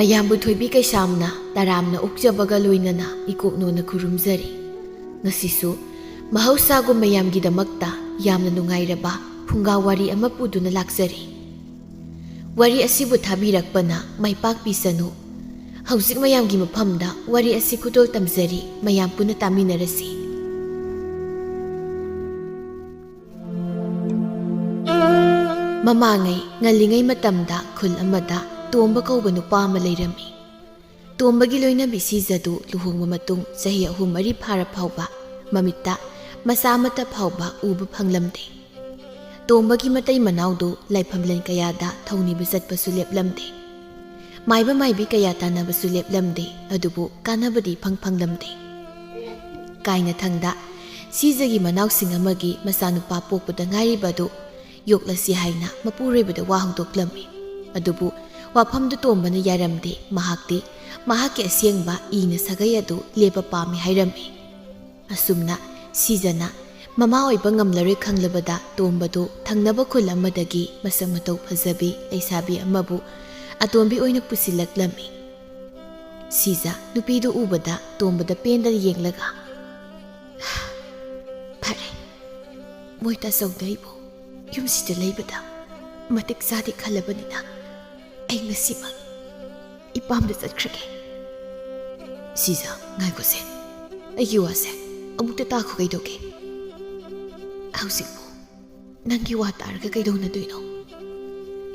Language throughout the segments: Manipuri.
ꯃꯌꯥꯝꯕꯨ ꯊꯣꯏꯕꯤ ꯀꯩꯁꯥꯝꯅ ꯇꯔꯥꯝꯅ ꯑꯣꯛꯆꯕꯒ ꯂꯣꯏꯅꯅ ꯏꯀꯣꯛꯅꯣꯅ ꯈꯨꯔꯨꯝꯖꯔꯤ꯫ ꯉꯁꯤꯁꯨ ꯃꯍꯧꯁꯥꯒꯨꯝ ꯃꯌꯥꯝꯒꯤꯗꯃꯛꯇ ꯌꯥꯝꯅ ꯅꯨꯡꯉꯥꯏꯔꯕ ꯐꯨꯡꯒꯥ ꯋꯥꯔꯤ ꯑꯃ ꯄꯨꯗꯨꯅ ꯂꯥꯛꯆꯔꯤ꯫ ꯋꯥꯔꯤ ꯑꯁꯤꯕꯨ ꯊꯥꯕꯤꯔꯛꯄꯅ ꯃꯥꯏꯄꯥꯛꯄꯤꯁꯅꯨ꯫ ꯍꯧꯖꯤꯛ ꯃꯌꯥꯝꯒꯤ ꯃꯐꯝꯗ ꯋꯥꯔꯤ ꯑꯁꯤ ꯈꯨꯗꯣꯜ ꯇꯝꯖꯔꯤ, ꯃꯌꯥꯝ ꯄꯨꯟꯅ ꯇꯥꯃꯤꯟꯅꯔꯁꯤ꯫ ꯃꯃꯥꯡꯉꯩ ꯉꯜꯂꯤꯉꯩ ꯃꯇꯝꯗ ꯈꯨꯜ ꯑꯃꯗ ꯇꯣꯝꯕ ꯀꯧꯕ ꯅꯨꯄꯥ ꯑꯃ ꯂꯩꯔꯝꯃꯤ꯫ ꯇꯣꯝꯕꯒꯤ ꯂꯣꯏꯅꯕꯤ ꯁꯤꯖꯗꯨ ꯂꯨꯍꯣꯡꯕ ꯃꯇꯨꯡ ꯆꯍꯤ 3-4 ꯐꯥꯔ ꯐꯥꯎꯕ ꯃꯃꯤꯠꯇ ꯃꯆꯥ ꯑꯃꯠꯇ ꯐꯥꯎꯕ ꯎꯕ ꯐꯪꯂꯝꯗꯦ꯫ ꯇꯣꯝꯕꯒꯤ ꯃꯇꯩ ꯃꯅꯥꯎꯗꯨ ꯂꯥꯏꯐꯝꯂꯦꯟ ꯀꯌꯥꯗ ꯊꯧꯅꯤꯕ ꯆꯠꯄꯁꯨ ꯂꯦꯞꯂꯝꯗꯦ꯫ ꯃꯥꯏꯕ ꯃꯥꯏꯕꯤ ꯀꯌꯥ ꯇꯥꯟꯅꯕꯁꯨ ꯂꯦꯞꯂꯝꯗꯦ, ꯑꯗꯨꯕꯨ ꯀꯥꯟꯅꯕꯗꯤ ꯐꯪꯂꯝꯗꯦ꯫ ꯀꯥꯏꯅꯊꯪꯗ ꯁꯤꯖꯒꯤ ꯃꯅꯥꯎꯁꯤꯡ ꯑꯃꯒꯤ ꯃꯆꯥꯅꯨꯄꯥ ꯄꯣꯛꯄꯗ ꯉꯥꯏꯔꯤꯕꯗꯨ ꯌꯣꯛꯂꯁꯤ ꯍꯥꯏꯅ ꯃꯄꯨꯔꯣꯏꯕꯗ ꯋꯥ ꯍꯧꯗꯣꯛꯂꯝꯃꯤ꯫ ꯑꯗꯨꯕꯨ ꯋꯥꯐꯝꯗꯨ ꯇꯣꯝꯕꯅ ꯌꯥꯔꯝꯗꯦ꯫ ꯃꯍꯥꯛꯇꯤ ꯃꯍꯥꯛꯀꯤ ꯑꯁꯦꯡꯕ ꯏꯅ ꯁꯥꯒꯩ ꯑꯗꯨ ꯂꯦꯞꯄ ꯄꯥꯝꯃꯤ ꯍꯥꯏꯔꯝꯃꯤ꯫ ꯑꯁꯨꯝꯅ ꯁꯤꯖꯅ ꯃꯃꯥ ꯑꯣꯏꯕ ꯉꯝꯂꯔꯣꯏ ꯈꯪꯂꯕꯗ ꯇꯣꯝꯕꯗꯨ ꯊꯪꯅꯕ ꯈꯨꯜ ꯑꯃꯗꯒꯤ ꯃꯁꯛ ꯃꯇꯧ ꯐꯖꯕꯤ ꯂꯩꯁꯥꯕꯤ ꯑꯃꯕꯨ ꯑꯇꯣꯝꯕꯤ ꯑꯣꯏꯅ ꯄꯨꯁꯤꯜꯂꯛꯂꯝꯃꯤ꯫ ꯁꯤꯖ ꯅꯨꯄꯤꯗꯨ ꯎꯕꯗ ꯇꯣꯝꯕꯗ ꯄꯦꯟꯗꯅ ꯌꯦꯡꯂꯒ, "ꯐꯔꯦ, ꯃꯣꯏ ꯇꯥꯆꯧꯅ ꯑꯩꯕꯨ ꯌꯨꯝꯁꯤꯗ ꯂꯩꯕꯗ ꯃꯇꯤꯛ ꯆꯥꯗꯦ ꯈꯜꯂꯕꯅꯤꯅ ꯑꯩ ꯉꯁꯤꯃꯛ ꯏꯄꯥꯝꯗ ꯆꯠꯈ꯭ꯔꯒꯦ." "ꯁꯤꯖ, ꯉꯥꯏꯈꯣꯁꯦ, ꯑꯩꯒꯤ ꯋꯥꯁꯦ ꯑꯃꯨꯛꯇ ꯇꯥꯈꯣ ꯀꯩꯗꯧꯒꯦ?" "ꯍꯧꯖꯤꯛꯄꯨ ꯅꯪꯒꯤ ꯋꯥ ꯇꯥꯔꯒ ꯀꯩꯗꯧꯅꯗꯣꯏꯅꯣ?"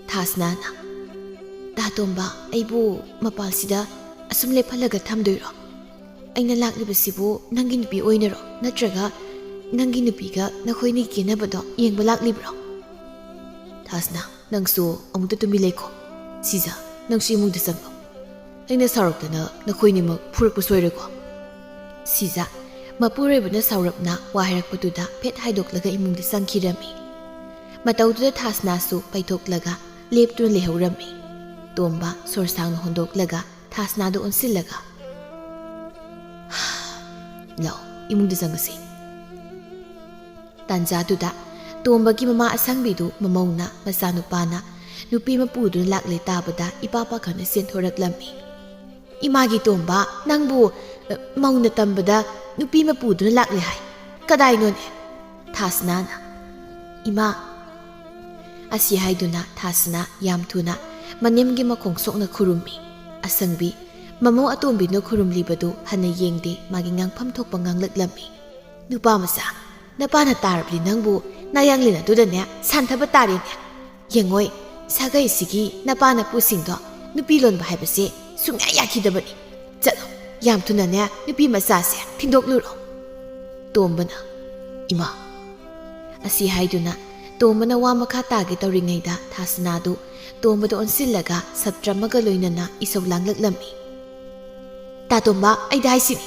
ꯊꯥꯁꯅꯥꯅ, "ꯇꯥ ꯇꯣꯝꯕ, ꯑꯩꯕꯨ ꯃꯄꯥꯜꯁꯤꯗ ꯑꯁꯨꯝ ꯂꯦꯞꯍꯜꯂꯒ ꯊꯝꯗꯣꯏꯔꯣ? ꯑꯩꯅ ꯂꯥꯛꯂꯤꯕꯁꯤꯕꯨ ꯅꯪꯒꯤ ꯅꯨꯄꯤ ꯑꯣꯏꯅꯔꯣ, ꯅꯠꯇ꯭ꯔꯒ ꯅꯪꯒꯤ ꯅꯨꯄꯤꯒ ꯅꯈꯣꯏꯅꯤ ꯀꯦꯅꯕꯗꯣ ꯌꯦꯡꯕ ꯂꯥꯛꯂꯤꯕ꯭ꯔꯣ?" "ꯊꯥꯁꯅꯥ, ꯅꯪꯁꯨ ꯑꯃꯨꯛꯇ ꯇꯨꯃꯤꯟ ꯂꯩꯈꯣ꯫ ꯁꯤꯖ, ꯅꯪꯁꯨ ꯏꯃꯨꯡꯗ ꯆꯪꯉꯣ. ꯑꯩꯅ ꯁꯥꯎꯔꯛꯇꯅ ꯅꯈꯣꯏꯅꯤꯃꯛ ꯐꯨꯔꯛꯄ ꯁꯣꯏꯔꯣꯏꯀꯣ." ꯁꯤꯖ ꯃꯄꯨꯔꯣꯏꯕꯅ ꯁꯥꯎꯔꯞꯅ ꯋꯥ ꯍꯥꯏꯔꯛꯄꯗꯨꯗ ꯐꯦꯠ ꯍꯥꯏꯗꯣꯛꯂꯒ ꯏꯃꯨꯡꯗ ꯆꯪꯈꯤꯔꯝꯃꯤ꯫ ꯃꯇꯧꯗꯨꯗ ꯊꯥꯁꯅꯥꯁꯨ ꯄꯩꯊꯣꯛꯂꯒ ꯂꯦꯞꯇꯨꯅ ꯂꯩꯍꯧꯔꯝꯃꯤ꯫ ꯇꯣꯝꯕ ꯁꯣꯔ ꯁꯥꯡꯅ ꯍꯣꯟꯗꯣꯛꯂꯒ ꯊꯥꯁꯅꯥꯗꯨ ꯑꯣꯟꯁꯤꯜꯂꯒ, "ꯂꯥꯛꯑꯣ, ꯏꯃꯨꯡꯗ ꯆꯪꯉꯁꯤ." ꯇꯥꯟꯖꯥꯗꯨꯗ ꯇꯣꯝꯕꯒꯤ ꯃꯃꯥ ꯑꯁꯪꯕꯤꯗꯨ ꯃꯃꯧꯅ ꯃꯆꯥꯅꯨꯄꯥꯅ ꯅꯨꯄꯤ ꯃꯄꯨꯗꯨꯅ ꯂꯥꯛꯂꯦ ꯇꯥꯕꯗ ꯏꯄꯥ ꯄꯥꯈꯪꯅ ꯆꯦꯟꯊꯣꯔꯛꯂꯝꯃꯤ꯫ "ꯏꯃꯥꯒꯤ ꯇꯣꯝꯕ, ꯅꯪꯕꯨ ꯃꯧꯅ ꯇꯝꯕꯗ ꯅꯨꯄꯤ ꯃꯄꯨꯗꯨꯅ ꯂꯥꯛꯂꯦ ꯍꯥꯏ, ꯀꯗꯥꯏꯅꯣꯅꯦ?" ꯊꯥꯁꯅꯥꯅ, "ꯏꯃꯥ." ꯑꯁꯤ ꯍꯥꯏꯗꯨꯅ ꯊꯥꯁꯅꯥ ꯌꯥꯝ ꯊꯨꯅ ꯃꯅꯦꯝꯒꯤ ꯃꯈꯣꯡ ꯁꯣꯛꯅ ꯈꯨꯔꯨꯝꯃꯤ꯫ ꯑꯁꯪꯕꯤ ꯃꯃꯧ ꯑꯇꯣꯝꯕꯤꯅ ꯈꯨꯔꯨꯝꯂꯤꯕꯗꯨ ꯍꯟꯅ ꯌꯦꯡꯗꯦ, ꯃꯥꯒꯤ ꯉꯥꯡꯐꯝ ꯊꯣꯛꯄ ꯉꯥꯡꯂꯛꯂꯝꯃꯤ꯫ "ꯅꯨꯄꯥ ꯃꯆꯥ, ꯅꯄꯥꯅ ꯇꯥꯔꯕꯗꯤ ꯅꯪꯕꯨ ꯅꯥꯌꯥꯡꯂꯦꯟ ꯑꯗꯨꯗꯅꯦ ꯁꯥꯟꯊꯕ ꯇꯥꯔꯦꯅꯦ꯫ ꯌꯦꯡꯉꯣꯏ, ꯁꯥꯒꯩꯁꯤꯒꯤ ꯅꯄꯥ ꯅꯄꯨꯁꯤꯡꯗꯣ ꯅꯨꯄꯤ ꯂꯣꯟꯕ ꯍꯥꯏꯕꯁꯦ ꯁꯨꯡꯌꯥ ꯌꯥꯈꯤꯗꯕꯅꯤ꯫ ꯆꯠꯂꯣ, ꯌꯥꯝ ꯊꯨꯅꯅꯦ ꯅꯨꯄꯤ ꯃꯆꯥꯁꯦ ꯊꯤꯟꯗꯣꯛꯂꯨꯔꯣ." ꯇꯣꯝꯕꯅ, "ꯏꯃꯥ." ꯑꯁꯤ ꯍꯥꯏꯗꯨꯅ ꯇꯣꯝꯕꯅ ꯋꯥ ꯃꯈꯥ ꯇꯥꯒꯦ ꯇꯧꯔꯤꯉꯩꯗ ꯊꯥꯁꯅꯥꯗꯨ ꯇꯣꯝꯕꯗ ꯑꯣꯟꯁꯤꯜꯂꯒ ꯁꯞꯇ꯭ꯔ ꯑꯃꯒ ꯂꯣꯏꯅꯅ ꯏꯁꯧ ꯂꯥꯡꯂꯛꯂꯝꯃꯤ꯫ "ꯇꯥ ꯇꯣꯝꯕ, ꯑꯩꯗ ꯍꯥꯏꯁꯤꯅꯤ,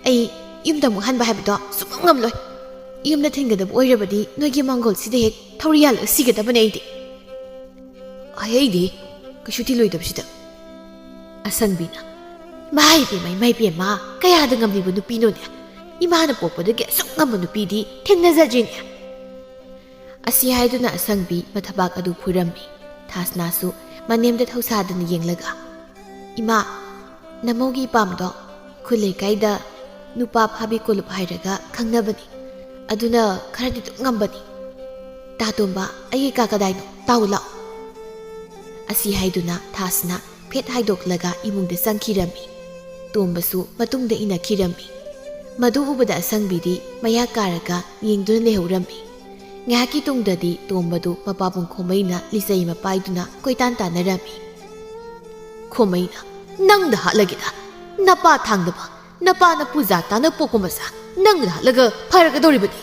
ꯑꯩ ꯌꯨꯝꯗ ꯑꯃꯨꯛ ꯍꯟꯕ ꯍꯥꯏꯕꯗꯣ ꯁꯨꯡꯉꯝ ꯉꯝꯂꯣꯏ꯫ ꯌꯨꯝꯗ ꯊꯤꯟꯒꯗꯕ ꯑꯣꯏꯔꯕꯗꯤ ꯅꯣꯏꯒꯤ ꯃꯥꯡꯒꯣꯜꯁꯤꯗ ꯍꯦꯛ ꯊꯧꯔꯤ ꯌꯥꯜꯂꯒ ꯁꯤꯒꯗꯕꯅꯦ ꯑꯩꯗꯤ." "ꯑꯩꯗꯤ ꯀꯩꯁꯨ ꯊꯤꯜꯂꯣꯏꯗꯕꯁꯤꯗ." ꯑꯁꯪꯕꯤꯅ, "ꯃꯥꯏ ꯄꯦꯝꯃ, ꯀꯌꯥꯗ ꯉꯝꯂꯤꯕ ꯅꯨꯄꯤꯅꯣꯅꯦ? ꯏꯃꯥꯅ ꯄꯣꯛꯄꯗꯒꯤ ꯑꯁꯨꯛ ꯉꯝꯕ ꯅꯨꯄꯤꯗꯤ ꯊꯦꯡꯅꯖꯗ꯭ꯔꯤꯅꯦ." ꯑꯁꯤ ꯍꯥꯏꯗꯨꯅ ꯑꯁꯪꯕꯤ ꯃꯊꯕꯥꯛ ꯑꯗꯨ ꯐꯨꯔꯝꯃꯤ꯫ ꯊꯥꯁꯅꯥꯁꯨ ꯃꯅꯦꯝꯗ ꯊꯧꯁꯥꯗꯅ ꯌꯦꯡꯂꯒ, "ꯏꯃꯥ, ꯅꯃꯧꯒꯤ ꯏꯄꯥꯝꯗꯣ ꯈꯨꯜ ꯂꯩꯀꯥꯏꯗ ꯅꯨꯄꯥ ꯐꯥꯕꯤ ꯀꯣꯂꯨꯞ ꯍꯥꯏꯔꯒ ꯈꯪꯅꯕꯅꯤ, ꯑꯗꯨꯅ ꯈꯔꯗꯤ ꯑꯗꯨꯝ ꯉꯝꯕꯅꯤ꯫ ꯇꯥ ꯇꯣꯝꯕ, ꯑꯩꯒꯤ ꯀꯥ ꯀꯗꯥꯏꯅꯣ? ꯇꯥꯎ ꯂꯥꯛꯑꯣ." ꯑꯁꯤ ꯍꯥꯏꯗꯨꯅ ꯊꯥꯁꯅꯥ ꯐꯦꯠ ꯍꯥꯏꯗꯣꯛꯂꯒ ꯏꯃꯨꯡꯗ ꯆꯪꯈꯤꯔꯝꯃꯤ꯫ ꯇꯣꯝꯕꯁꯨ ꯃꯇꯨꯡꯗ ꯏꯟꯅꯈꯤꯔꯝꯃꯤ꯫ ꯃꯗꯨ ꯎꯕꯗ ꯑꯁꯪꯕꯤꯗꯤ ꯃꯌꯥ ꯀꯥꯔꯒ ꯌꯦꯡꯗꯨꯅ ꯂꯩꯍꯧꯔꯝꯃꯤ꯫ ꯉꯥꯏꯍꯥꯛꯀꯤ ꯇꯨꯡꯗꯗꯤ ꯇꯣꯝꯕꯗꯨ ꯃꯄꯥꯕꯨꯡ ꯈꯣꯃꯩꯅ ꯂꯤꯆꯩ ꯑꯃ ꯄꯥꯏꯗꯨꯅ ꯀꯣꯏꯇꯥꯟ ꯇꯥꯟꯅꯔꯝꯃꯤ꯫ ꯈꯣꯃꯩꯅ, "ꯅꯪꯗ ꯍꯥꯠꯂꯒꯦꯗ! ꯅꯄꯥ ꯊꯥꯡꯗꯕ, ꯅꯄꯥꯅ ꯄꯨꯖꯥ ꯇꯥꯅ ꯄꯣꯛꯄ ꯃꯆꯥ ꯅꯪꯗ ꯍꯥꯠꯂꯒ ꯐꯔꯒꯗꯧꯔꯤꯕꯅꯤ."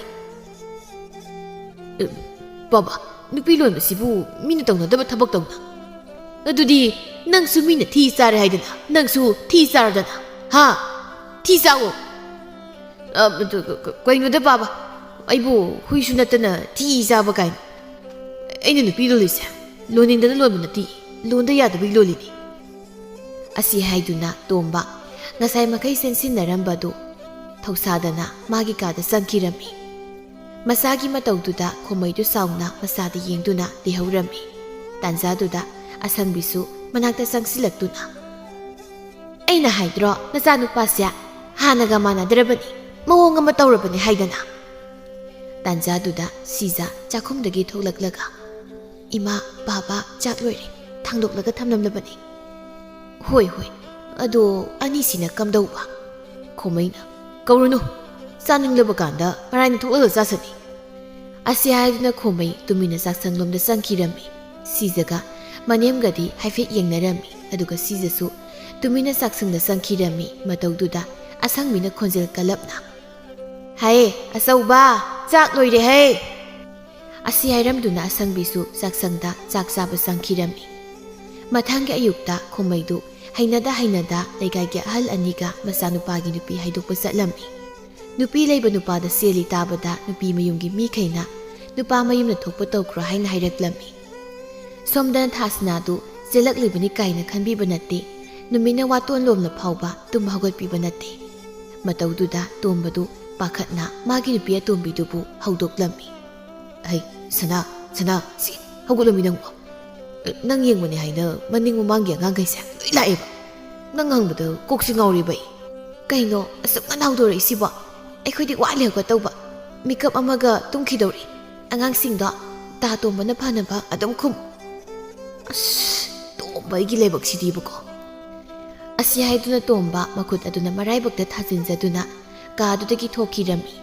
"ꯕꯥꯕꯥ, ꯅꯨꯄꯤ ꯂꯣꯟꯕꯁꯤꯕꯨ ꯃꯤꯅ ꯇꯧꯅꯗꯕ ꯊꯕꯛ ꯇꯧꯅ. ꯑꯗꯨꯗꯤ ꯅꯪꯁꯨ ꯃꯤꯅ ꯊꯤ ꯆꯥꯔꯦ ꯍꯥꯏꯗꯅ ꯅꯪꯁꯨ ꯊꯤ ꯆꯥꯔꯗꯅ, ꯍꯥ? ꯊꯤ ꯆꯥꯋꯣ." "ꯀꯩꯅꯣꯗ ꯕꯥꯕꯥ, ꯑꯩꯕꯨ ꯍꯨꯏꯁꯨ ꯅꯠꯇꯅ ꯊꯤ ꯆꯥꯕ ꯀꯥꯏꯅ. ꯑꯩꯅ ꯅꯨꯄꯤ ꯂꯣꯜꯂꯤꯁꯦ ꯂꯣꯟꯅꯤꯡꯗꯅ ꯂꯣꯟꯕ ꯅꯠꯇꯦ, ꯂꯣꯟꯗ ꯌꯥꯗꯕꯒꯤ ꯂꯣꯜꯂꯤꯅꯤ." ꯑꯁꯤ ꯍꯥꯏꯗꯨꯅ ꯇꯣꯝꯕ ꯉꯁꯥꯏ ꯃꯈꯩ ꯆꯦꯟꯁꯤꯟꯅꯔꯝꯕꯗꯨ ꯊꯧꯁꯥꯗꯅ ꯃꯥꯒꯤ ꯀꯥꯗ ꯆꯪꯈꯤꯔꯝꯃꯤ꯫ ꯃꯆꯥꯒꯤ ꯃꯇꯧꯗꯨꯗ ꯈꯣꯃꯩꯗꯨ ꯁꯥꯎꯅ ꯃꯆꯥꯗ ꯌꯦꯡꯗꯨꯅ ꯂꯩꯍꯧꯔꯝꯃꯤ꯫ ꯇꯥꯟꯖꯥꯗꯨꯗ ꯑꯁꯪꯕꯤꯁꯨ ꯃꯅꯥꯛꯇ ꯆꯪꯁꯤꯜꯂꯛꯇꯨꯅ, ꯑꯩꯅ ꯍꯥꯏꯗ꯭ꯔꯣ ꯅꯆꯥꯅꯨꯄꯥꯁꯦ ꯍꯥꯟꯅꯒ ꯃꯥꯟꯅꯗ꯭ꯔꯕꯅꯤ ꯃꯑꯣꯡ ꯑꯃ ꯇꯧꯔꯕꯅꯤ ꯍꯥꯏꯗꯅ ꯇꯥꯟꯖꯥꯗꯨꯗ ꯁꯤꯖ ꯆꯥꯛꯈꯨꯝꯗꯒꯤ ꯊꯣꯛꯂꯛꯂꯒ ꯏꯃꯥ ꯕꯥꯕꯥ ꯆꯥꯛ ꯂꯣꯏꯔꯦ ꯊꯥꯡꯗꯣꯛꯂꯒ ꯊꯝꯂꯝꯂꯕꯅꯤ ꯍꯣꯏ ꯍꯣꯏ ꯑꯗꯣ ꯑꯅꯤꯁꯤꯅ ꯀꯝꯗꯧꯕ ꯈꯣꯃꯩꯅ ꯀꯧꯔꯨꯅꯨ ꯆꯥꯅꯤꯡꯂꯕ ꯀꯥꯟꯗ ꯃꯔꯥꯏꯅ ꯊꯣꯛꯂꯒ ꯆꯥꯁꯅꯤ ꯑꯁꯤ ꯍꯥꯏꯗꯨꯅ ꯈꯣꯃꯩ ꯇꯨꯃꯤꯟꯅ ꯆꯥꯛꯁꯪꯂꯣꯝꯗ ꯆꯪꯈꯤꯔꯝꯃꯤ ꯁꯤꯖꯒ ꯃꯅꯦꯝꯒꯗꯤ ꯍꯥꯏꯐꯦꯠ ꯌꯦꯡꯅꯔꯝꯃꯤ ꯑꯗꯨꯒ ꯁꯤꯖꯁꯨ ꯇꯨꯃꯤꯟꯅ ꯆꯥꯛꯁꯪꯗ ꯆꯪꯈꯤꯔꯝꯃꯤ ꯃꯇꯧꯗꯨꯗ ꯑꯁꯪꯕꯤꯅ ꯈꯣꯟꯖꯦꯜ ꯀꯜꯂꯞꯅ ꯍꯥꯏꯌꯦ ꯑꯆꯧꯕ ꯆꯥꯛ ꯂꯣꯏꯔꯦ ꯍꯦ ꯑꯁꯤ ꯍꯥꯏꯔꯝꯗꯨꯅ ꯑꯁꯪꯕꯤꯁꯨ ꯆꯥꯛꯁꯪꯗ ꯆꯥꯛ ꯆꯥꯕ ꯆꯪꯈꯤꯔꯝꯃꯤ ꯃꯊꯪꯒꯤ ꯑꯌꯨꯛꯇ ꯈꯣꯃꯩꯗꯨ ꯍꯩꯅꯗ ꯂꯩꯀꯥꯏꯒꯤ ꯑꯍꯜ ꯑꯅꯤꯒ ꯃꯆꯥꯅꯨꯄꯥꯒꯤ ꯅꯨꯄꯤ ꯍꯥꯏꯗꯣꯛꯄ ꯆꯠꯂꯝꯃꯤ ꯅꯨꯄꯤ ꯂꯩꯕ ꯅꯨꯄꯥꯗ ꯆꯦꯜꯂꯤ ꯇꯥꯕꯗ ꯅꯨꯄꯤ ꯃꯌꯨꯝꯒꯤ ꯃꯤꯈꯩꯅ ꯅꯨꯄꯥ ꯃꯌꯨꯝꯅ ꯊꯣꯛꯄ ꯇꯧꯈ꯭ꯔꯣ ꯍꯥꯏꯅ ꯍꯥꯏꯔꯛꯂꯝꯃꯤ ꯁꯣꯝꯗꯅ ꯊꯥꯁꯅꯥꯗꯨ ꯆꯦꯜꯂꯛꯂꯤꯕꯅꯤ ꯀꯥꯏꯅ ꯈꯟꯕꯤꯕ ꯅꯠꯇꯦ ꯅꯨꯃꯤꯠꯅ ꯋꯥꯇꯣꯟ ꯂꯣꯝꯅ ꯐꯥꯎꯕ ꯇꯨꯝ ꯍꯧꯒꯠꯄꯤꯕ ꯅꯠꯇꯦ ꯃꯇꯧꯗꯨꯗ ꯇꯣꯝꯕꯗꯨ ꯄꯥꯈꯠꯅ ꯃꯥꯒꯤ ꯅꯨꯄꯤ ꯑꯇꯣꯝꯕꯤꯗꯨꯕꯨ ꯍꯧꯗꯣꯛꯂꯝꯃꯤ ꯍꯩ ꯁꯅꯥ ꯁꯤ ꯍꯧꯒꯠꯂꯝꯃꯤ ꯅꯪꯕꯣ ꯅꯪ ꯌꯦꯡꯕꯅꯦ ꯍꯥꯏꯅ ꯃꯅꯤꯡ ꯃꯃꯥꯡꯒꯤ ꯑꯉꯥꯡꯈꯩꯁꯦ ꯂꯣꯏ ꯂꯥꯛꯑꯦꯕ ꯅꯪ ꯍꯪꯕꯗ ꯀꯣꯛꯁꯤ ꯉꯥꯎꯔꯤꯕ ꯀꯩꯅꯣ ꯑꯁꯨꯛ ꯉꯟꯅ ꯍꯧꯗꯣꯔꯛꯏꯁꯤꯕꯣ ꯑꯩꯈꯣꯏꯗꯤ ꯋꯥꯠꯂꯤ ꯍꯧꯒꯠꯇꯧꯕ ꯃꯤꯀꯞ ꯑꯃꯒ ꯇꯨꯝꯈꯤꯗꯧꯔꯤ ꯑꯉꯥꯡꯁꯤꯡꯗꯣ ꯇꯥ ꯇꯣꯝꯕꯅ ꯐꯅꯕ ꯑꯗꯨꯝ ꯈꯨꯝ ꯑꯁ ꯇꯣꯝꯕ ꯑꯩꯒꯤ ꯂꯥꯏꯕꯛꯁꯤꯗꯤꯕꯀꯣ ꯑꯁꯤ ꯍꯥꯏꯗꯨꯅ ꯇꯣꯝꯕ ꯃꯈꯨꯠ ꯑꯗꯨꯅ ꯃꯔꯥꯏꯕꯛꯇ ꯊꯥꯖꯤꯟꯖꯗꯨꯅ ꯀꯥꯗꯨꯗꯒꯤ ꯊꯣꯛꯈꯤꯔꯝꯃꯤ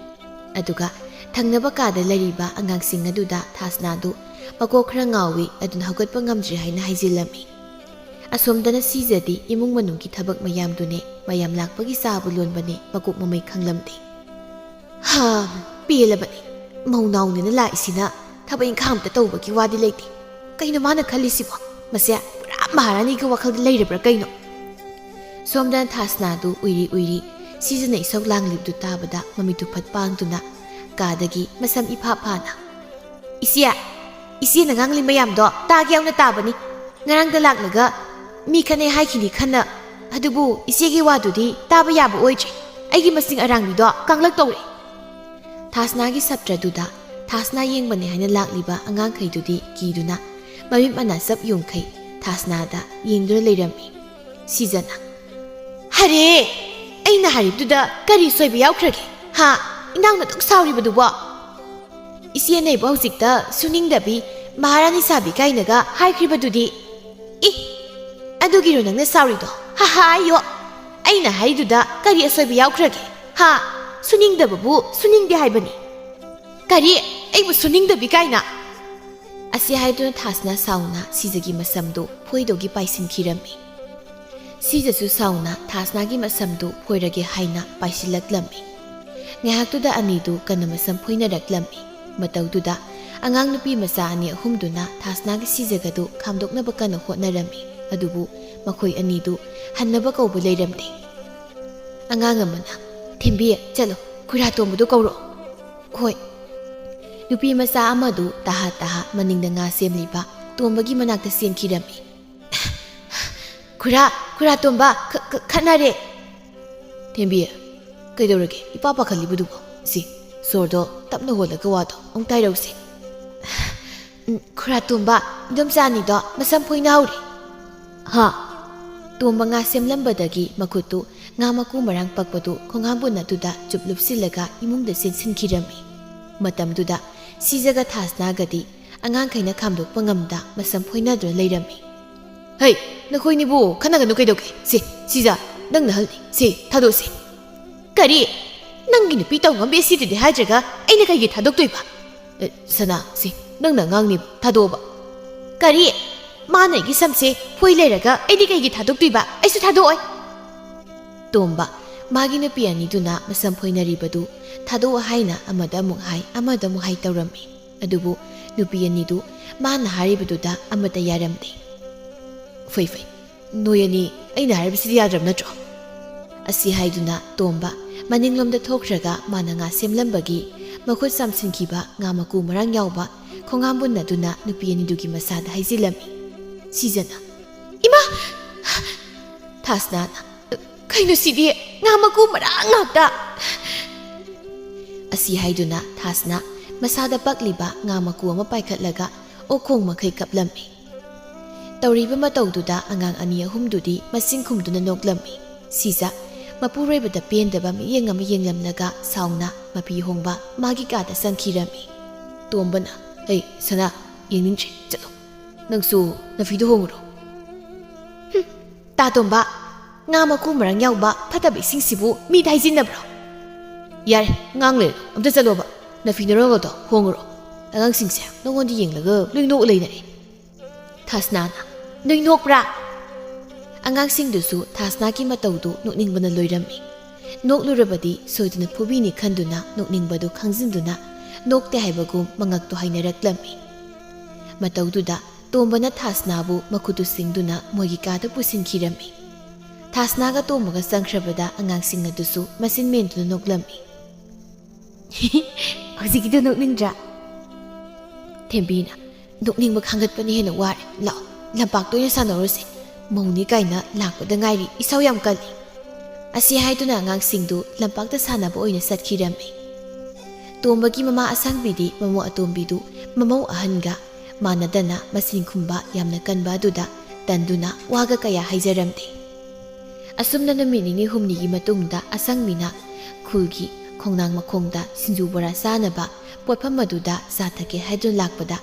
ꯑꯗꯨꯒ ꯊꯪꯅꯕ ꯀꯥꯗ ꯂꯩꯔꯤꯕ ꯑꯉꯥꯡꯁꯤꯡ ꯑꯗꯨꯗ ꯊꯥꯁꯅꯥꯗꯨ ꯃꯀꯣꯛ ꯈꯔ ꯉꯥꯎꯏ ꯑꯗꯨꯅ ꯍꯧꯒꯠꯄ ꯉꯝꯗ꯭ꯔꯤ ꯍꯥꯏꯅ ꯍꯥꯏꯖꯤꯜꯂꯝꯃꯤ ꯑꯁꯣꯝꯗꯅ ꯁꯤꯖꯗꯤ ꯏꯃꯨꯡ ꯃꯅꯨꯡꯒꯤ ꯊꯕꯛ ꯃꯌꯥꯝꯗꯨꯅꯦ ꯃꯌꯥꯝ ꯂꯥꯛꯄꯒꯤ ꯆꯥꯕ ꯂꯣꯟꯕꯅꯦ ꯃꯀꯣꯛ ꯃꯃꯩ ꯈꯪꯂꯝꯗꯦ ꯍꯥ ꯄꯦꯜꯂꯕꯅꯤ ꯃꯧꯅꯥꯎꯅꯤꯅ ꯂꯥꯛꯏꯁꯤꯅ ꯊꯕꯛ ꯏꯪꯈꯥꯡ ꯑꯝꯇ ꯇꯧꯕꯒꯤ ꯋꯥꯗꯤ ꯂꯩꯇꯦ ꯀꯩꯅꯣ ꯃꯥꯅ ꯈꯜꯂꯤꯁꯤꯕꯣ ꯃꯁꯦ ꯄꯨꯔꯥ ꯃꯍꯥꯔꯥꯅꯤꯒꯤ ꯋꯥꯈꯜꯗ ꯂꯩꯔꯕ꯭ꯔꯥ ꯀꯩꯅꯣ ꯁꯣꯝꯗꯅ ꯊꯥꯁꯅꯥꯗꯨ ꯎꯏꯔꯤ ꯁꯤꯖꯅ ꯏꯁꯧ ꯂꯥꯡꯂꯤꯕꯗꯨ ꯇꯥꯕꯗ ꯃꯃꯤꯠꯇꯨ ꯐꯠ ꯄꯥꯡꯗꯨꯅ ꯀꯥꯗꯒꯤ ꯃꯁꯝ ꯏꯐꯥ ꯐꯥꯅ ꯏꯆꯦꯅ ꯉꯥꯡꯂꯤ ꯃꯌꯥꯝꯗꯣ ꯇꯥꯒꯦ ꯌꯥꯎꯅ ꯇꯥꯕꯅꯤ ꯉꯔꯥꯡꯗ ꯂꯥꯛꯂꯒ ꯃꯤ ꯈꯟꯅꯩ ꯍꯥꯏꯈꯤꯅꯤ ꯈꯟꯅ ꯑꯗꯨꯕꯨ ꯏꯆꯦꯒꯤ ꯋꯥꯗꯨꯗꯤ ꯇꯥꯕ ꯌꯥꯕ ꯑꯣꯏꯗ꯭ꯔꯦ ꯑꯩꯒꯤ ꯃꯁꯤꯡ ꯑꯔꯥꯡꯕꯤꯗꯣ ꯀꯥꯡꯂꯛ ꯇꯧꯔꯦ ꯊꯥꯁꯅꯥꯒꯤ ꯁꯞꯇ꯭ꯔꯗꯨꯗ ꯊꯥꯁꯅꯥ ꯌꯦꯡꯕꯅꯦ ꯍꯥꯏꯅ ꯂꯥꯛꯂꯤꯕ ꯑꯉꯥꯡꯈꯩꯗꯨꯗꯤ ꯀꯤꯗꯨꯅ ꯃꯃꯤꯠ ꯃꯅꯥ ꯆꯞ ꯌꯨꯡꯈꯩ ꯊꯥꯁꯅꯥꯗ ꯌꯦꯡꯗꯨꯅ ꯂꯩꯔꯝꯃꯤ ꯁꯤꯖꯅ ꯍꯔꯦ ꯑꯩꯅ ꯍꯥꯏꯔꯤꯕꯗꯨꯗ ꯀꯔꯤ ꯁꯣꯏꯕ ꯌꯥꯎꯈ꯭ꯔꯒꯦ ꯍꯥ ꯏꯅꯥꯎꯅ ꯑꯗꯨꯛ ꯁꯥꯎꯔꯤꯕꯗꯨꯕꯣ ꯏꯆꯦꯅꯕꯨ ꯍꯧꯖꯤꯛꯇ ꯁꯨꯅꯤꯡꯗꯕꯤ ꯃꯍꯥꯔꯥꯅꯤ ꯁꯥꯕꯤ ꯀꯥꯏꯅꯒ ꯍꯥꯏꯈ꯭ꯔꯤꯕꯗꯨꯗꯤ ꯑꯗꯨꯒꯤꯔꯣ ꯅꯪꯅ ꯁꯥꯎꯔꯤꯗꯣ ꯍꯥꯏꯌꯣ ꯑꯩꯅ ꯍꯥꯏꯔꯤꯗꯨꯗ ꯀꯔꯤ ꯑꯁꯣꯏꯕ ꯌꯥꯎꯈ꯭ꯔꯒꯦ ꯍꯥ ꯁꯨꯅꯤꯡꯗꯕꯕꯨ ꯁꯨꯅꯤꯡꯗꯦ ꯍꯥꯏꯕꯅꯤ ꯀꯔꯤ ꯑꯩꯕꯨ ꯁꯨꯅꯤꯡꯗꯕꯤ ꯀꯥꯏꯅ ꯑꯁꯤ ꯍꯥꯏꯗꯨꯅ ꯊꯥꯁꯅꯥ ꯁꯥꯎꯅ ꯁꯤꯖꯒꯤ ꯃꯁꯝꯗꯨ ꯐꯣꯏꯗꯧꯒꯤ ꯄꯥꯏꯁꯤꯟꯈꯤꯔꯝꯃꯤ ꯁꯤꯖꯁꯨ ꯁꯥꯎꯅ ꯊꯥꯁꯅꯥꯒꯤ ꯃꯁꯝꯗꯨ ꯐꯣꯏꯔꯒꯦ ꯍꯥꯏꯅ ꯄꯥꯏꯁꯤꯜꯂꯛꯂꯝꯃꯤ ꯉꯥꯏꯍꯥꯛꯇꯨꯗ ꯑꯅꯤꯗꯨ ꯀꯟꯅ ꯃꯁꯝ ꯐꯣꯏꯅꯔꯛꯂꯝꯃꯤ ꯃꯇꯧꯗꯨꯗ ꯑꯉꯥꯡ ꯅꯨꯄꯤ ꯃꯆꯥ ꯑꯅꯤ ꯑꯍꯨꯝꯗꯨꯅ ꯊꯥꯁꯅꯥꯒꯤ ꯁꯤꯖꯒꯗꯨ ꯈꯥꯝꯗꯣꯛꯅꯕ ꯀꯟꯅ ꯍꯣꯠꯅꯔꯝꯃꯤ ꯑꯗꯨꯕꯨ ꯃꯈꯣꯏ ꯑꯅꯤꯗꯨ ꯍꯟꯅꯕ ꯀꯧꯕ ꯂꯩꯔꯝꯗꯦ ꯑꯉꯥꯡ ꯑꯃꯅ ꯊꯦꯝꯕꯤ ꯆꯠꯂꯣ ꯈꯨꯔꯥꯇꯣꯝꯕꯗꯨ ꯀꯧꯔꯛꯑꯣ ꯍꯣꯏ ꯅꯨꯄꯤ ꯃꯆꯥ ꯑꯃꯗꯨ ꯇꯍꯥ ꯃꯅꯤꯡꯗ ꯉꯥ ꯁꯦꯝꯂꯤꯕ ꯇꯣꯝꯕꯒꯤ ꯃꯅꯥꯛꯇ ꯆꯦꯟꯈꯤꯔꯝꯃꯤ ꯈꯨꯔꯥꯇꯣꯝꯕ ꯈꯠꯅꯔꯦ ꯊꯦꯝꯕꯤ ꯀꯩꯗꯧꯔꯒꯦ ꯏꯄꯥ ꯄꯥꯈꯠꯂꯤꯕꯗꯨꯕꯣ ꯁꯤ ꯁꯣꯔꯗꯣ ꯇꯞꯅ ꯍꯣꯜꯂꯒ ꯋꯥꯗꯣ ꯑꯃꯨꯛ ꯇꯥꯏꯔꯧꯁꯤ ꯈꯨꯔꯥꯇꯣꯝꯕ ꯏꯗꯣꯝꯆꯥ ꯑꯅꯤꯗꯣ ꯃꯁꯝ ꯐꯣꯏꯅꯍꯧꯔꯦ ꯍꯥ ꯇꯣꯝꯕ ꯉꯥ ꯁꯦꯝꯂꯝꯕꯗꯒꯤ ꯃꯈꯨꯠꯇꯨ ꯉꯥ ꯃꯀꯨ ꯃꯔꯥꯡ ꯄꯛꯄꯗꯨ ꯈꯣꯡꯍꯥꯝꯕꯨꯟ ꯑꯗꯨꯗ ꯆꯨꯞ ꯂꯨꯞꯁꯤꯜꯂꯒ ꯏꯃꯨꯡꯗ ꯆꯦꯟꯁꯤꯟꯈꯤꯔꯝꯃꯤ ꯃꯇꯝꯗꯨꯗ ꯁꯤꯖꯒ ꯊꯥꯁꯅꯥꯒꯗꯤ ꯑꯉꯥꯡꯈꯩꯅ ꯈꯥꯝꯗꯣꯛꯄ ꯉꯝꯗ ꯃꯁꯝ ꯐꯣꯏꯅꯗꯨꯅ ꯂꯩꯔꯝꯃꯤ ꯍꯩ ꯅꯈꯣꯏꯅꯤꯕꯨ ꯈꯟꯅꯒꯅꯨ ꯀꯩꯗꯧꯒꯦ ꯁꯤꯖ ꯅꯪ ꯅꯍꯜꯅꯤ ꯊꯥꯗꯣꯛꯁꯤ ꯀꯔꯤ ꯅꯪꯒꯤ ꯅꯨꯄꯤ ꯇꯧ ꯉꯝꯕꯤ ꯁꯤꯗꯨꯗꯤ ꯍꯥꯏꯗ꯭ꯔꯒ ꯑꯩꯅ ꯀꯩꯒꯤ ꯊꯥꯗꯣꯛꯇꯣꯏꯕ ꯁꯅꯥ ꯅꯪꯅ ꯉꯥꯡꯅꯤꯕ ꯊꯥꯗꯣꯛꯑꯣꯕ ꯀꯔꯤ ꯃꯥꯅ ꯑꯩꯒꯤ ꯁꯝꯁꯦ ꯐꯣꯏ ꯂꯩꯔꯒ ꯑꯩꯗꯤ ꯀꯩꯒꯤ ꯊꯥꯗꯣꯛꯇꯣꯏꯕ ꯑꯩꯁꯨ ꯊꯥꯗꯣꯛꯑꯣꯏ ꯇꯣꯝꯕ ꯃꯥꯒꯤ ꯅꯨꯄꯤ ꯑꯅꯤꯗꯨꯅ ꯃꯁꯝ ꯐꯣꯏꯅꯔꯤꯕꯗꯨ ꯊꯥꯗꯣꯛꯑꯣ ꯍꯥꯏꯅ ꯑꯃꯗ ꯑꯃꯨꯛ ꯍꯥꯏ ꯑꯃꯗ ꯑꯃꯨꯛ ꯍꯥꯏ ꯇꯧꯔꯝꯃꯤ ꯑꯗꯨꯕꯨ ꯅꯨꯄꯤ ꯑꯅꯤꯗꯨ ꯃꯥꯅ ꯍꯥꯏꯔꯤꯕꯗꯨꯗ ꯑꯃꯠꯇ ꯌꯥꯔꯝꯗꯦ ꯐꯩ ꯅꯣꯏ ꯑꯅꯤ ꯑꯩꯅ ꯍꯥꯏꯔꯤꯕꯁꯤꯗꯤ ꯌꯥꯗ꯭ꯔꯕ ꯅꯠꯇ꯭ꯔꯣ ꯑꯁꯤ ꯍꯥꯏꯗꯨꯅ ꯇꯣꯝꯕ ꯃꯅꯤꯡꯂꯣꯝꯗ ꯊꯣꯛꯈ꯭ꯔꯒ ꯃꯥꯅ ꯉꯥ ꯁꯦꯝꯂꯝꯕꯒꯤ ꯃꯈꯨꯠ ꯆꯥꯝꯁꯤꯟꯈꯤꯕ ꯉꯥ ꯃꯀꯨ ꯃꯔꯥꯡ ꯌꯥꯎꯕ ꯈꯣꯡꯍꯥꯝꯕꯨꯟ ꯑꯗꯨꯅ ꯅꯨꯄꯤ ꯑꯅꯤꯗꯨꯒꯤ ꯃꯁꯥꯗ ꯍꯩꯖꯤꯜꯂꯝꯃꯤ ꯁꯤꯖꯅ ꯏꯃꯥ ꯊꯥꯁꯅꯥꯅ ꯀꯩꯅꯣ ꯁꯤꯗꯤ ꯉꯥ ꯃꯀꯨ ꯃꯔꯥꯡ ꯉꯥꯛꯇ ꯑꯁꯤ ꯍꯥꯏꯗꯨꯅ ꯊꯥꯁꯅꯥ ꯃꯁꯥꯗ ꯄꯛꯂꯤꯕ ꯉꯥ ꯃꯀꯨ ꯑꯃ ꯄꯥꯏꯈꯠꯂꯒ ꯑꯣꯈꯣꯡ ꯃꯈꯩ ꯀꯞꯂꯝꯃꯤ ꯇꯧꯔꯤꯕ ꯃꯇꯧꯗꯨꯗ ꯑꯉꯥꯡ ꯑꯅꯤ ꯑꯍꯨꯝꯗꯨꯗꯤ ꯃꯁꯤꯡ ꯈꯨꯝꯗꯨꯅ ꯅꯣꯛꯂꯝꯃꯤ ꯁꯤꯖ ꯃꯄꯨꯔꯣꯏꯕꯗ ꯄꯦꯟꯗꯕ ꯃꯤꯠꯌꯦꯡ ꯑꯃ ꯌꯦꯡꯂꯝꯂꯒ ꯁꯥꯎꯅ ꯃꯐꯤ ꯍꯣꯡꯕ ꯃꯥꯒꯤ ꯀꯥꯗ ꯆꯪꯈꯤꯔꯝꯃꯤ꯫ ꯇꯣꯝꯕꯅ ꯁꯅꯥ ꯌꯦꯡꯅꯤꯡꯗ꯭ꯔꯦ ꯆꯠꯂꯣ, ꯅꯪꯁꯨ ꯅꯐꯤꯗꯨ ꯍꯣꯡꯉꯨꯔꯣ꯫ ꯇꯥ ꯇꯣꯝꯕ, ꯉꯥ ꯃꯀꯨ ꯃꯔꯪ ꯌꯥꯎꯕ ꯐꯠꯇꯕ ꯏꯁꯤꯡꯁꯤꯕꯨ ꯃꯤꯗ ꯍꯩꯖꯤꯟꯅꯕ꯭ꯔꯣ? ꯌꯥꯔꯦ, ꯉꯥꯡ ꯂꯩꯔꯣ, ꯑꯝꯇ ꯆꯠꯂꯣꯕ, ꯅꯐꯤ ꯅꯔꯣꯡꯒꯗꯣ ꯍꯣꯡꯉꯨꯔꯣ꯫ ꯑꯉꯥꯡꯁꯤꯡꯁꯦ ꯅꯉꯣꯟꯗ ꯌꯦꯡꯂꯒ ꯂꯣꯏ ꯅꯣꯛ ꯂꯩꯅꯔꯦ꯫ ꯊꯥꯁꯅꯥꯅ ꯅꯣꯏ ꯅꯣꯛꯄ꯭ꯔꯥ? ꯑꯉꯥꯡꯁꯤꯡꯗꯨꯁꯨ ꯊꯥꯁꯅꯥꯒꯤ ꯃꯇꯧꯗꯨ ꯅꯣꯛꯅꯤꯡꯕꯅ ꯂꯣꯏꯔꯝꯃꯤ꯫ ꯅꯣꯛꯂꯨꯔꯕꯗꯤ ꯁꯣꯏꯗꯅ ꯐꯨꯕꯤꯅꯤ ꯈꯟꯗꯨꯅ ꯅꯣꯛꯅꯤꯡꯕꯗꯨ ꯈꯪꯖꯤꯟꯗꯨꯅ ꯅꯣꯛꯇꯦ ꯍꯥꯏꯕꯒꯨꯝ ꯃꯉꯛꯇꯨ ꯍꯥꯏꯅꯔꯛꯂꯝꯃꯤ꯫ ꯃꯇꯧꯗꯨꯗ ꯇꯣꯝꯕꯅ ꯊꯥꯁꯅꯥꯕꯨ ꯃꯈꯨꯠꯇꯨ ꯁꯤꯡꯗꯨꯅ ꯃꯣꯏꯒꯤ ꯀꯥꯗ ꯄꯨꯁꯤꯟꯈꯤꯔꯝꯃꯤ꯫ ꯊꯥꯁꯅꯥꯒ ꯇꯣꯝꯕꯒ ꯆꯪꯈ꯭ꯔꯕꯗ ꯑꯉꯥꯡꯁꯤꯡ ꯑꯗꯨꯁꯨ ꯃꯆꯤꯟ ꯃꯦꯟꯗꯨꯅ ꯅꯣꯛꯂꯝꯃꯤ꯫ ꯍꯧꯖꯤꯛꯀꯤꯗꯣ ꯅꯣꯛꯅꯤꯡꯗ꯭ꯔꯥ? ꯊꯦꯝꯕꯤꯅ ꯅꯣꯛꯅꯤꯡꯕ ꯈꯥꯡꯒꯠꯄꯅ ꯍꯦꯟꯅ ꯋꯥꯔꯦ, ꯂꯥꯛꯑꯣ ꯂꯝꯄꯥꯛꯇ ꯑꯣꯏꯅ ꯁꯥꯟꯅꯔꯨꯁꯦ, ꯃꯧꯅꯤ ꯀꯥꯏꯅ ꯂꯥꯛꯄꯗ ꯉꯥꯏꯔꯤ, ꯏꯁꯧ ꯌꯥꯝ ꯀꯜꯂꯤ꯫ ꯑꯁꯤ ꯍꯥꯏꯗꯨꯅ ꯑꯉꯥꯡꯁꯤꯡꯗꯨ ꯂꯝꯄꯥꯛꯇ ꯁꯥꯟꯅꯕ ꯑꯣꯏꯅ ꯆꯠꯈꯤꯔꯝꯃꯤ꯫ ꯇꯣꯝꯕꯒꯤ ꯃꯃꯥ ꯑꯁꯥꯡꯕꯤꯗꯤ ꯃꯃꯧ ꯑꯇꯣꯝꯕꯤꯗꯨ ꯃꯃꯧ ꯑꯍꯟꯒ ꯃꯥꯟꯅꯗꯅ ꯃꯆꯤꯟ ꯈꯨꯝꯕ ꯌꯥꯝꯅ ꯀꯟꯕ ꯑꯗꯨꯗ ꯇꯟꯗꯨꯅ ꯋꯥꯒ ꯀꯌꯥ ꯍꯥꯏꯖꯔꯝꯗꯦ꯫ ꯑꯁꯨꯝꯅ ꯅꯨꯃꯤꯠ ꯅꯤꯅꯤ ꯍꯨꯝꯅꯤꯒꯤ ꯃꯇꯨꯡꯗ ꯑꯁꯪꯕꯤꯅ ꯈꯨꯜꯒꯤ ꯈꯣꯡꯅꯥꯡ ꯃꯈꯣꯡꯗ ꯁꯤꯡꯖꯨ ꯕꯣꯔꯥ ꯆꯥꯅꯕ ꯄꯣꯠꯐꯝ ꯑꯗꯨꯗ ꯆꯥ ꯊꯛꯀꯦ ꯍꯥꯏꯗꯨꯅ ꯂꯥꯛꯄꯗ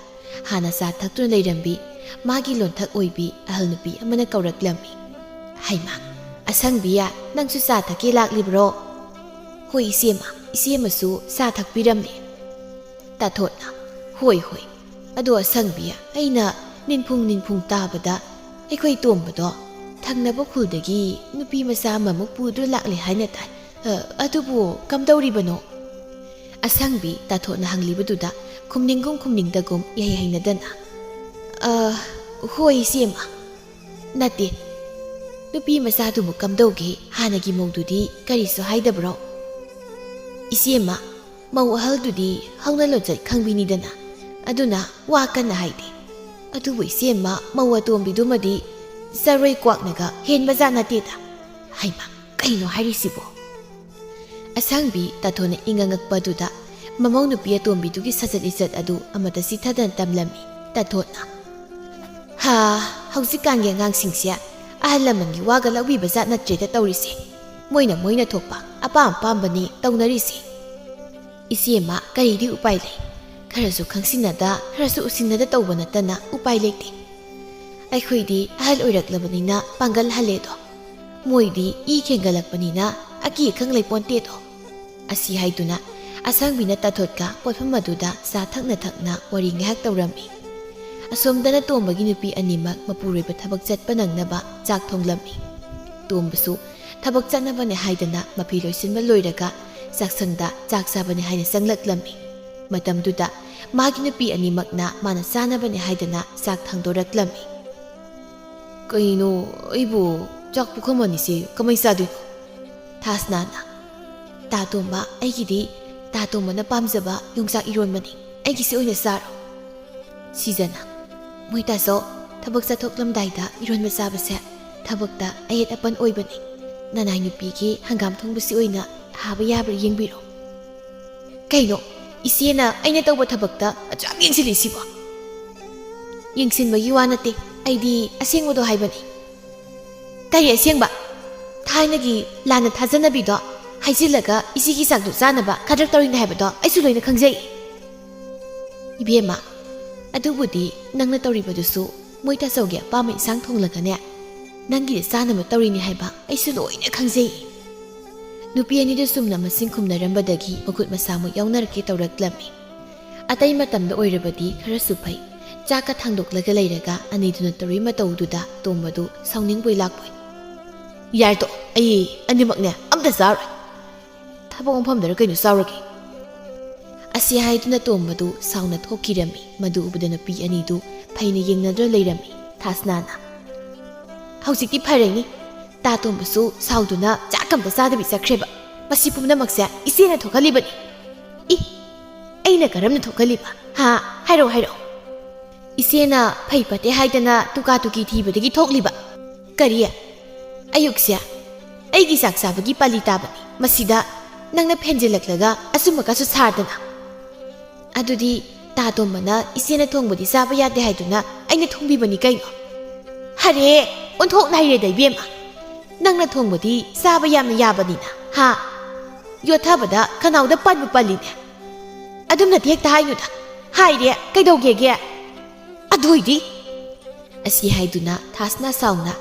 ꯍꯥꯟꯅ ꯆꯥ ꯊꯛꯇꯨꯅ ꯂꯩꯔꯝꯕꯤ ꯃꯥꯒꯤ ꯂꯣꯟꯊꯛ ꯑꯣꯏꯕꯤ ꯑꯍꯜ ꯅꯨꯄꯤ ꯑꯃꯅ ꯀꯧꯔꯛꯂꯝꯃꯤ꯫ ꯍꯩꯃꯥ, ꯑꯁꯪꯕꯤꯌꯥ, ꯅꯪꯁꯨ ꯆꯥ ꯊꯛꯀꯦ ꯂꯥꯛꯂꯤꯕ꯭ꯔꯣ? ꯍꯣꯏ ꯏꯆꯦꯃ, ꯏꯆꯦꯃꯁꯨ ꯆꯥ ꯊꯛꯄꯤꯔꯝꯂꯦ꯫ ꯇꯥꯊꯣꯠꯅ ꯍꯣꯏ, ꯑꯗꯣ ꯑꯁꯪꯕꯤꯌꯥ, ꯑꯩꯅ ꯅꯤꯟꯐꯨꯡ ꯇꯥꯕꯗ ꯑꯩꯈꯣꯏ ꯇꯣꯝꯕꯗꯣ ꯊꯪꯅꯕ ꯈꯨꯜꯗꯒꯤ ꯅꯨꯄꯤ ꯃꯆꯥ ꯑꯃꯃꯨꯛ ꯄꯨꯗꯨꯅ ꯂꯥꯛꯂꯦ ꯍꯥꯏꯅ ꯇꯥꯏ, ꯑꯗꯨꯕꯨ ꯀꯝꯗꯧꯔꯤꯕꯅꯣ? ꯑꯁꯪꯕꯤ ꯇꯥꯊꯣꯠꯅ ꯍꯪꯂꯤꯕꯗꯨꯗ ꯈꯨꯝꯅꯤꯡꯒꯨꯝ ꯈꯨꯝꯅꯤꯡꯗꯒꯨꯝ ꯏꯍꯩ ꯍꯩꯅꯗꯅ ꯍꯣꯏ ꯏꯆꯦꯃ, ꯅꯠꯇꯦ, ꯅꯨꯄꯤ ꯃꯆꯥꯗꯨꯕꯨ ꯀꯝꯗꯧꯒꯦ, ꯍꯥꯟꯅꯒꯤ ꯃꯧꯗꯨꯗꯤ ꯀꯔꯤꯁꯨ ꯍꯥꯏꯗꯕ꯭ꯔꯣ? ꯏꯆꯦꯃ, ꯃꯧ ꯑꯍꯜꯗꯨꯗꯤ ꯍꯧꯅ ꯂꯣꯟꯆꯠ ꯈꯪꯕꯤꯅꯤꯗꯅ, ꯑꯗꯨꯅ ꯋꯥ ꯀꯟꯅ ꯍꯥꯏꯗꯦ꯫ ꯑꯗꯨꯕꯨ ꯏꯆꯦꯃ, ꯃꯧ ꯑꯇꯣꯝꯕꯤꯗꯨꯃꯗꯤ ꯆꯔꯣꯏ ꯀ꯭ꯋꯥꯛꯅꯒ ꯍꯦꯟꯕꯖꯥꯠ ꯅꯠꯇꯦꯗ꯫ ꯍꯩꯃꯥ, ꯀꯩꯅꯣ ꯍꯥꯏꯔꯤꯁꯤꯕꯣ? ꯑꯁꯪꯕꯤ ꯇꯥꯊꯣꯠꯅ ꯏꯪꯉꯉꯛꯄꯗꯨꯗ ꯃꯃꯧ ꯅꯨꯄꯤ ꯑꯇꯣꯝꯕꯤꯗꯨꯒꯤ ꯁꯖꯠ ꯂꯤꯆꯠ ꯑꯗꯨ ꯑꯃꯠꯇ ꯆꯤꯊꯗꯅ ꯇꯝꯂꯝꯃꯤ꯫ ꯇꯥꯊꯣꯠꯅ ꯍꯧꯖꯤꯛꯀꯥꯟꯒꯤ ꯑꯉꯥꯡꯁꯤꯡꯁꯦ ꯑꯍꯜ ꯂꯃꯟꯒꯤ ꯋꯥꯒ ꯂꯧꯕꯤꯕ ꯖꯥꯠ ꯅꯠꯇ꯭ꯔꯦꯗ ꯇꯧꯔꯤꯁꯦ, ꯃꯣꯏꯅ ꯊꯣꯛꯄ ꯑꯄꯥꯝ ꯑꯄꯥꯝꯕꯅꯤ ꯇꯧꯅꯔꯤꯁꯦ꯫ ꯏꯆꯦꯃ, ꯀꯔꯤꯗꯤ ꯎꯄꯥꯏ ꯂꯩ, ꯈꯔꯁꯨ ꯈꯪꯁꯤꯟꯅꯗ ꯈꯔꯁꯨ ꯎꯁꯤꯟꯅꯗ ꯇꯧꯕ ꯅꯠꯇꯅ ꯎꯄꯥꯏ ꯂꯩꯇꯦ꯫ ꯑꯩꯈꯣꯏꯗꯤ ꯑꯍꯜ ꯑꯣꯏꯔꯛꯂꯕꯅꯤꯅ ꯄꯥꯡꯒꯜ ꯍꯜꯂꯦꯗꯣ, ꯃꯣꯏꯗꯤ ꯏ ꯈꯦꯡꯒꯠꯂꯛꯄꯅꯤꯅ ꯑꯀꯤ ꯑꯈꯪ ꯂꯩꯄꯣꯟꯇꯦꯗꯣ꯫ ꯑꯁꯤ ꯍꯥꯏꯗꯨꯅ ꯑꯁꯪꯕꯤꯅ ꯇꯥꯊꯣꯠꯀ ꯄꯣꯠꯐꯝ ꯑꯗꯨꯗ ꯆꯥ ꯊꯛꯅ ꯊꯛꯅ ꯋꯥꯔꯤ ꯉꯥꯏꯍꯥꯛ ꯇꯧꯔꯝꯃꯤ꯫ ꯑꯁꯣꯝꯗꯅ ꯇꯣꯝꯕꯒꯤ ꯅꯨꯄꯤ ꯑꯅꯤꯃꯛ ꯃꯄꯨꯔꯣꯏꯕ ꯊꯕꯛ ꯆꯠꯄ ꯅꯪꯅꯕ ꯆꯥꯛ ꯊꯣꯡꯂꯝꯃꯤ꯫ ꯇꯣꯝꯕꯁꯨ ꯊꯕꯛ ꯆꯠꯅꯕꯅꯦ ꯍꯥꯏꯗꯅ ꯃꯐꯤ ꯂꯣꯏꯁꯤꯟꯕ ꯂꯣꯏꯔꯒ ꯆꯥꯛꯁꯪꯗ ꯆꯥꯛ ꯆꯥꯕꯅꯦ ꯍꯥꯏꯅ ꯆꯪꯂꯛꯂꯝꯃꯤ꯫ ꯃꯇꯝꯗꯨꯗ ꯃꯥꯒꯤ ꯅꯨꯄꯤ ꯑꯅꯤꯃꯛꯅ ꯃꯥꯅ ꯆꯥꯅꯕꯅꯦ ꯍꯥꯏꯗꯅ ꯆꯥꯛ ꯊꯥꯡꯗꯣꯔꯛꯂꯝꯃꯤ꯫ ꯀꯩꯅꯣ, ꯑꯩꯕꯨ ꯆꯥꯛ ꯄꯨꯈꯝ ꯑꯅꯤꯁꯤ ꯀꯃꯥꯏ ꯆꯥꯗꯣꯏꯅꯣ? ꯊꯥꯁꯅꯥꯅ ꯇꯥ ꯇꯣꯝꯕ, ꯑꯩꯒꯤꯗꯤ ꯇꯥ ꯇꯣꯝꯕꯅ ꯄꯥꯝꯖꯕ ꯌꯣꯡꯆꯥꯛ ꯏꯔꯣꯟꯕꯅꯤ, ꯑꯩꯒꯤꯁꯤ ꯑꯣꯏꯅ ꯆꯥꯔꯣ꯫ ꯁꯤꯖꯅ ꯃꯣꯏ ꯇꯥꯆꯧ, ꯊꯕꯛ ꯆꯠꯊꯣꯛꯂꯝꯗꯥꯏꯗ ꯏꯔꯣꯟꯕ ꯆꯥꯕꯁꯦ ꯊꯕꯛꯇ ꯑꯌꯦꯠ ꯑꯄꯟ ꯑꯣꯏꯕꯅꯤ, ꯅꯅꯥꯏ ꯅꯨꯄꯤꯒꯤ ꯍꯪꯒꯥꯝ ꯊꯣꯡꯕꯁꯤ ꯑꯣꯏꯅ ꯍꯥꯕ ꯌꯥꯕ꯭ꯔꯥ ꯌꯦꯡꯕꯤꯔꯣ꯫ ꯀꯩꯅꯣ, ꯏꯆꯦꯅ ꯑꯩꯅ ꯇꯧꯕ ꯊꯕꯛꯇ ꯑꯆꯥꯝ ꯌꯦꯡꯁꯤꯜꯂꯤꯁꯤꯕꯣ? ꯌꯦꯡꯁꯤꯟꯕꯒꯤ ꯋꯥ ꯅꯠꯇꯦ, ꯑꯩꯗꯤ ꯑꯁꯦꯡꯕꯗꯣ ꯍꯥꯏꯕꯅꯤ꯫ ꯀꯔꯤ ꯑꯁꯦꯡꯕ? ꯊꯥꯏꯅꯒꯤ ꯂꯥꯟꯅ ꯊꯥꯖꯅꯕꯤꯗꯣ ꯍꯥꯏꯖꯤꯜꯂꯒ ꯏꯆꯦꯒꯤ ꯆꯥꯛꯇꯨ ꯆꯥꯅꯕ ꯈꯗ꯭ꯔꯛ ꯇꯧꯔꯤꯅꯦ ꯍꯥꯏꯕꯗꯣ ꯑꯩꯁꯨ ꯂꯣꯏꯅ ꯈꯪꯖꯩ꯫ ꯏꯕꯦꯝꯃ, ꯑꯗꯨꯕꯨꯗꯤ ꯅꯪꯅ ꯇꯧꯔꯤꯕꯗꯨꯁꯨ ꯃꯣꯏ ꯇꯥꯆꯧꯒꯤ ꯑꯄꯥꯝꯕ ꯏꯟꯁꯥꯡ ꯊꯣꯡꯂꯒꯅꯦ ꯅꯪꯒꯤꯗ ꯆꯥꯅꯕ ꯇꯧꯔꯤꯅꯤ ꯍꯥꯏꯕ ꯑꯩꯁꯨ ꯂꯣꯏꯅ ꯈꯪꯖꯩ꯫ ꯅꯨꯄꯤ ꯑꯅꯤꯗꯨ ꯆꯨꯝꯅ ꯃꯁꯤꯡ ꯈꯨꯝꯅꯔꯝꯕꯗꯒꯤ ꯃꯈꯨꯠ ꯃꯁꯥꯃꯨꯛ ꯌꯥꯎꯅꯔꯛꯀꯦ ꯇꯧꯔꯛꯂꯝꯃꯤ꯫ ꯑꯇꯩ ꯃꯇꯝꯗ ꯑꯣꯏꯔꯕꯗꯤ ꯈꯔꯁꯨ ꯐꯩ, ꯆꯥꯛꯀ ꯊꯥꯡꯗꯣꯛꯂꯒ ꯂꯩꯔꯒ ꯑꯅꯤꯗꯨꯅ ꯇꯧꯔꯤ ꯃꯇꯧꯗꯨꯗ ꯇꯣꯝꯕꯗꯨ ꯁꯥꯎꯅꯤꯡꯕꯣꯏ ꯂꯥꯛꯄꯣꯏ꯫ ꯌꯥꯔꯦꯇꯣ, ꯑꯩ ꯑꯅꯤꯃꯛꯅꯦ ꯑꯝꯇ ꯆꯥꯔꯣꯏ, ꯊꯕꯛ ꯃꯐꯝꯗꯔ ꯀꯩꯅꯣ ꯆꯥꯎꯔꯒꯦ꯫ ꯑꯁꯤ ꯍꯥꯏꯗꯨꯅ ꯇꯣꯝꯕꯗꯨ ꯁꯥꯎꯅ ꯊꯣꯛꯈꯤꯔꯝꯃꯤ꯫ ꯃꯗꯨ ꯎꯕꯗ ꯅꯨꯄꯤ ꯑꯅꯤꯗꯨ ꯐꯩꯅ ꯌꯦꯡꯅꯗꯨꯅ ꯂꯩꯔꯝꯃꯤ꯫ ꯊꯥꯁꯅꯥꯅ ꯍꯧꯖꯤꯛꯇꯤ ꯐꯔꯦꯅꯤ, ꯇꯥ ꯇꯣꯝꯕꯁꯨ ꯁꯥꯎꯗꯨꯅ ꯆꯥꯛꯀꯝꯇ ꯆꯥꯗꯕꯤ ꯆꯠꯈ꯭ꯔꯦꯕ, ꯃꯁꯤ ꯄꯨꯝꯅꯃꯛꯁꯦ ꯏꯆꯦꯅ ꯊꯣꯛꯍꯜꯂꯤꯕꯅꯤ꯫ ꯑꯩꯅ ꯀꯔꯝꯅ ꯊꯣꯛꯍꯜꯂꯤꯕ? ꯍꯥꯏꯔꯛꯑꯣ꯫ ꯏꯆꯦꯅ ꯐꯩ ꯐꯠꯇꯦ ꯍꯥꯏꯗꯅ ꯇꯨꯀꯥ ꯇꯨꯀꯤ ꯊꯤꯕꯗꯒꯤ ꯊꯣꯛꯂꯤꯕ꯫ ꯀꯔꯤ? ꯑꯌꯨꯛꯁꯦ ꯑꯩꯒꯤ ꯆꯥꯛ ꯆꯥꯕꯒꯤ ꯄꯥꯂꯤ ꯇꯥꯕꯅꯤ, ꯃꯁꯤꯗ ꯅꯪꯅ ꯐꯦꯟꯖꯤꯜꯂꯛꯂꯒ ꯑꯆꯨꯝꯕꯀꯁꯨ ꯁꯥꯔꯗꯅ꯫ ꯑꯗꯨꯗꯤ ꯇꯥ ꯇꯣꯝꯕꯅ ꯏꯆꯦꯅ ꯊꯣꯡꯕꯗꯤ ꯆꯥꯕ ꯌꯥꯗꯦ ꯍꯥꯏꯗꯨꯅ ꯑꯩꯅ ꯊꯣꯡꯕꯤꯕꯅꯤ ꯀꯩꯅꯣ? ꯍꯔꯦ, ꯑꯣꯟꯊꯣꯛꯅ ꯍꯩꯔꯦꯗ ꯏꯕꯦꯝꯃ, ꯅꯪꯅ ꯊꯣꯡꯕꯗꯤ ꯆꯥꯕ ꯌꯥꯝꯅ ꯌꯥꯕꯅꯤꯅ ꯍꯥ ꯌꯣꯠꯊꯕꯗ ꯈꯅꯥꯎꯗ ꯄꯟꯕꯨ ꯄꯜꯂꯤꯅꯦ ꯑꯗꯨꯝꯅꯗꯤ ꯍꯦꯛꯇ ꯍꯥꯏꯅꯨꯗ ꯍꯥꯏꯔꯦ ꯀꯩꯗꯧꯒꯦꯒꯦ ꯑꯗꯨꯏꯗꯤ ꯑꯁꯤ ꯍꯥꯏꯗꯨꯅ ꯊꯥꯁꯅꯥ ꯁꯥꯎꯅ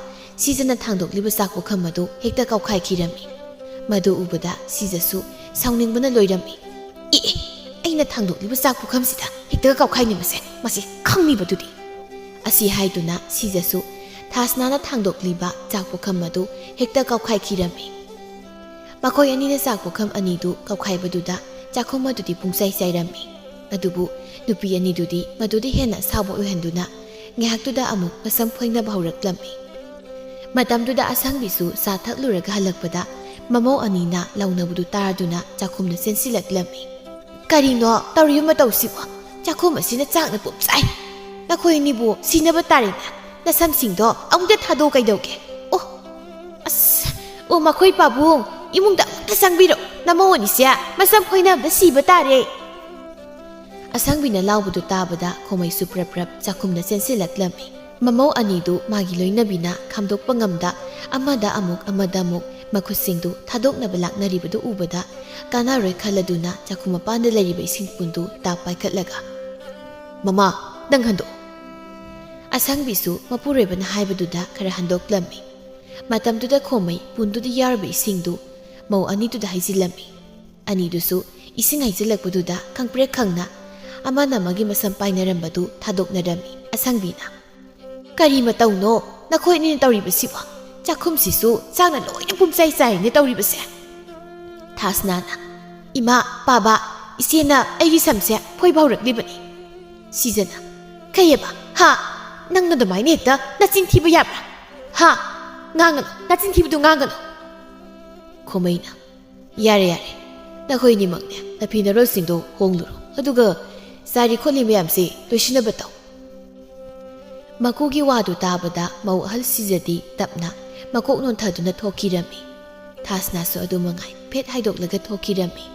ꯁꯤꯖꯅ ꯊꯥꯡꯗꯣꯛꯂꯤꯕ ꯆꯥꯛ ꯄꯨꯈꯝ ꯑꯗꯨ ꯍꯦꯛꯇ ꯀꯥꯎꯈꯥꯏꯈꯤꯔꯝꯃꯤ ꯃꯗꯨ ꯎꯕꯗ ꯁꯤꯖꯁꯨ ꯁꯥꯎꯅꯤꯡꯕꯅ ꯂꯣꯏꯔꯝꯃꯤ ꯑꯦ ꯑꯩꯅ ꯊꯥꯡꯗꯣꯛꯂꯤꯕ ꯆꯥꯛ ꯄꯨꯈꯝꯁꯤꯗ ꯍꯦꯛꯇ ꯀꯥꯎꯈꯥꯏꯅꯤꯡꯕꯁꯦ ꯃꯁꯤ ꯈꯪꯂꯤꯕꯗꯨꯗꯤ ꯑꯁꯤ ꯍꯥꯏꯗꯨꯅ ꯁꯤꯖꯁꯨ ꯊꯥꯁꯅꯥꯅ ꯊꯥꯡꯗꯣꯛꯂꯤꯕ ꯆꯥꯛ ꯄꯨꯈꯝ ꯑꯗꯨ ꯍꯦꯛꯇ ꯀꯥꯎꯈꯥꯏꯈꯤꯔꯝꯃꯤ ꯃꯈꯣꯏ ꯑꯅꯤꯅ ꯆꯥꯛ ꯄꯨꯈꯝ ꯑꯅꯤꯗꯨ ꯀꯥꯎꯈꯥꯏꯕꯗꯨꯗ ꯆꯥꯛꯈꯨꯝ ꯑꯗꯨꯗꯤ ꯄꯨꯡꯆꯥꯏ ꯆꯥꯏꯔꯝꯃꯤ ꯑꯗꯨꯕꯨ ꯅꯨꯄꯤ ꯑꯅꯤꯗꯨꯗꯤ ꯃꯗꯨꯗ ꯍꯦꯟꯅ ꯑꯁꯥꯎꯕ ꯑꯣꯏꯍꯟꯗꯨꯅ ꯉꯥꯏꯍꯥꯛꯇꯨꯗ ꯑꯃꯨꯛ ꯃꯁꯝ ꯐꯣꯏꯅꯕ ꯍꯧꯔꯛꯂꯝꯃꯤ ꯃꯇꯝꯗꯨꯗ ꯑꯁꯪꯕꯤꯁꯨ ꯆꯥ ꯊꯛꯂꯨꯔꯒ ꯍꯜꯂꯛꯄꯗ ꯃꯃꯧ ꯑꯅꯤꯅ ꯂꯥꯎꯅꯕꯗꯨ ꯇꯥꯔꯗꯨꯅ ꯆꯥꯛꯈꯨꯝꯗ ꯆꯦꯟꯁꯤꯜꯂꯛꯂꯝꯃꯤ ꯀꯔꯤꯅꯣ ꯇꯧꯔꯤꯕ ꯃꯇꯧꯁꯤꯕꯣ ꯆꯥꯛꯈꯨꯝ ꯑꯁꯤꯅ ꯆꯥꯛꯅ ꯄꯨꯝꯆꯥꯏ ꯅꯈꯣꯏ ꯑꯅꯤꯕꯨ ꯁꯤꯅꯕ ꯇꯥꯔꯦꯅꯦ ꯅꯁꯝꯁꯤꯡꯗꯣ ꯑꯃꯨꯛꯇ ꯊꯥꯗꯣꯛ ꯀꯩꯗꯧꯒꯦ ꯑꯣ ꯑꯁ ꯑꯣ ꯃꯈꯣꯏ ꯄꯥꯕꯨꯡ ꯏꯃꯨꯡꯗ ꯑꯃꯨꯛꯇ ꯆꯪꯕꯤꯔꯣ ꯅꯃꯧ ꯑꯅꯤꯁꯦ ꯃꯁꯝ ꯐꯣꯏꯅꯕꯗ ꯁꯤꯕ ꯇꯥꯔꯦ ꯑꯁꯪꯕꯤꯅ ꯂꯥꯎꯕꯗꯨ ꯇꯥꯕꯗ ꯈꯣꯃꯩꯁꯨ ꯄ꯭ꯔꯞ ꯄ꯭ꯔꯞ ꯆꯥꯛꯈꯨꯝꯗ ꯆꯦꯟꯁꯤꯜꯂꯛꯂꯝꯃꯤ ꯃꯃꯧ ꯑꯅꯤꯗꯨ ꯃꯥꯒꯤ ꯂꯣꯏꯅꯕꯤꯅ ꯈꯥꯝꯗꯣꯛꯄ ꯉꯝꯗ ꯑꯃꯗ ꯑꯃꯨꯛ ꯃꯈꯨꯠꯁꯤꯡꯗꯨ ꯊꯥꯗꯣꯛꯅꯕ ꯂꯥꯛꯅꯔꯤꯕꯗꯨ ꯎꯕꯗ ꯀꯥꯟꯅꯔꯣꯏ ꯈꯜꯂꯗꯨꯅ ꯆꯥꯛꯈꯨꯝ ꯃꯄꯥꯟꯗ ꯂꯩꯔꯤꯕ ꯏꯁꯤꯡ ꯄꯨꯟꯗꯨ ꯇꯥꯞ ꯄꯥꯏꯈꯠꯂꯒ ꯃꯃꯥ ꯅꯪ ꯍꯟꯗꯣꯛ ꯑꯁꯪꯕꯤꯁꯨ ꯃꯄꯨꯔꯣꯏꯕꯅ ꯍꯥꯏꯕꯗꯨꯗ ꯈꯔ ꯍꯟꯗꯣꯛꯂꯝꯃꯤ ꯃꯇꯝꯗꯨꯗ ꯈꯣꯃꯩ ꯄꯨꯟꯗꯨꯗ ꯌꯥꯎꯔꯤꯕ ꯏꯁꯤꯡꯗꯨ ꯃꯧ ꯑꯅꯤꯗꯨꯗ ꯍꯩꯖꯤꯜꯂꯝꯃꯤ ꯑꯅꯤꯗꯨꯁꯨ ꯏꯁꯤꯡ ꯍꯩꯖꯤꯜꯂꯛꯄꯗꯨꯗ ꯈꯪꯄ꯭ꯔꯦꯛ ꯈꯪꯅ ꯑꯃꯅ ꯑꯃꯒꯤ ꯃꯁꯝ ꯄꯥꯏꯅꯔꯝꯕꯗꯨ ꯊꯥꯗꯣꯛꯅꯔꯝꯃꯤ ꯑꯁꯪꯕꯤꯅ ꯀꯔꯤ ꯃꯇꯧꯅꯣ ꯅꯈꯣꯏ ꯑꯅꯤꯅ ꯇꯧꯔꯤꯕꯁꯤꯕꯣ ꯆꯥꯛꯈꯨꯝꯁꯤꯁꯨ ꯆꯥꯛꯅ ꯂꯣꯏꯅ ꯄꯨꯝꯆꯥꯏ ꯆꯥꯏꯅꯦ ꯇꯧꯔꯤꯕꯁꯦ ꯊꯥꯁꯅꯥꯅ ꯏꯃꯥ ꯄꯥꯕ ꯏꯆꯦꯅ ꯑꯩꯒꯤ ꯁꯝꯁꯦ ꯐꯣꯏꯕ ꯍꯧꯔꯛꯂꯤꯕꯅꯤ ꯁꯤꯖꯅ ꯀꯩꯌꯦꯕ ꯍꯥ ꯅꯪꯅ ꯑꯗꯨꯃꯥꯏꯅ ꯍꯦꯛꯇ ꯅꯆꯤꯟ ꯊꯤꯕ ꯌꯥꯕ꯭ꯔꯥ ꯍꯥ ꯉꯥꯡꯒꯅꯨ ꯅꯆꯤꯟ ꯊꯤꯕꯗꯨ ꯉꯥꯡꯒꯅꯨ ꯈꯣꯃꯩꯅ ꯌꯥꯔꯦ ꯌꯥꯔꯦ ꯅꯈꯣꯏ ꯑꯅꯤꯃꯛꯅꯦ ꯅꯐꯤ-ꯅꯔꯣꯜꯁꯤꯡꯗꯣ ꯍꯣꯡꯂꯨꯔꯣ ꯑꯗꯨꯒ ꯆꯥꯔꯤ ꯈꯣꯠꯂꯤ ꯃꯌꯥꯝꯁꯦ ꯂꯣꯏꯁꯤꯟꯅꯕ ꯇꯧ ꯃꯀꯨꯒꯤ ꯋꯥꯗꯨ ꯇꯥꯕꯗ ꯃꯧ ꯑꯍꯜ ꯁꯤꯖꯗꯤ ꯇꯞꯅ ꯃꯀꯣꯛ ꯅꯣꯟꯊꯗꯨꯅ ꯊꯣꯛꯈꯤꯔꯝꯃꯤ ꯊꯥꯁꯅꯥꯁꯨ ꯑꯗꯨꯃꯉꯥꯏ ꯐꯦꯠ ꯍꯥꯏꯗꯣꯛꯂꯒ ꯊꯣꯛꯈꯤꯔꯝꯃꯤ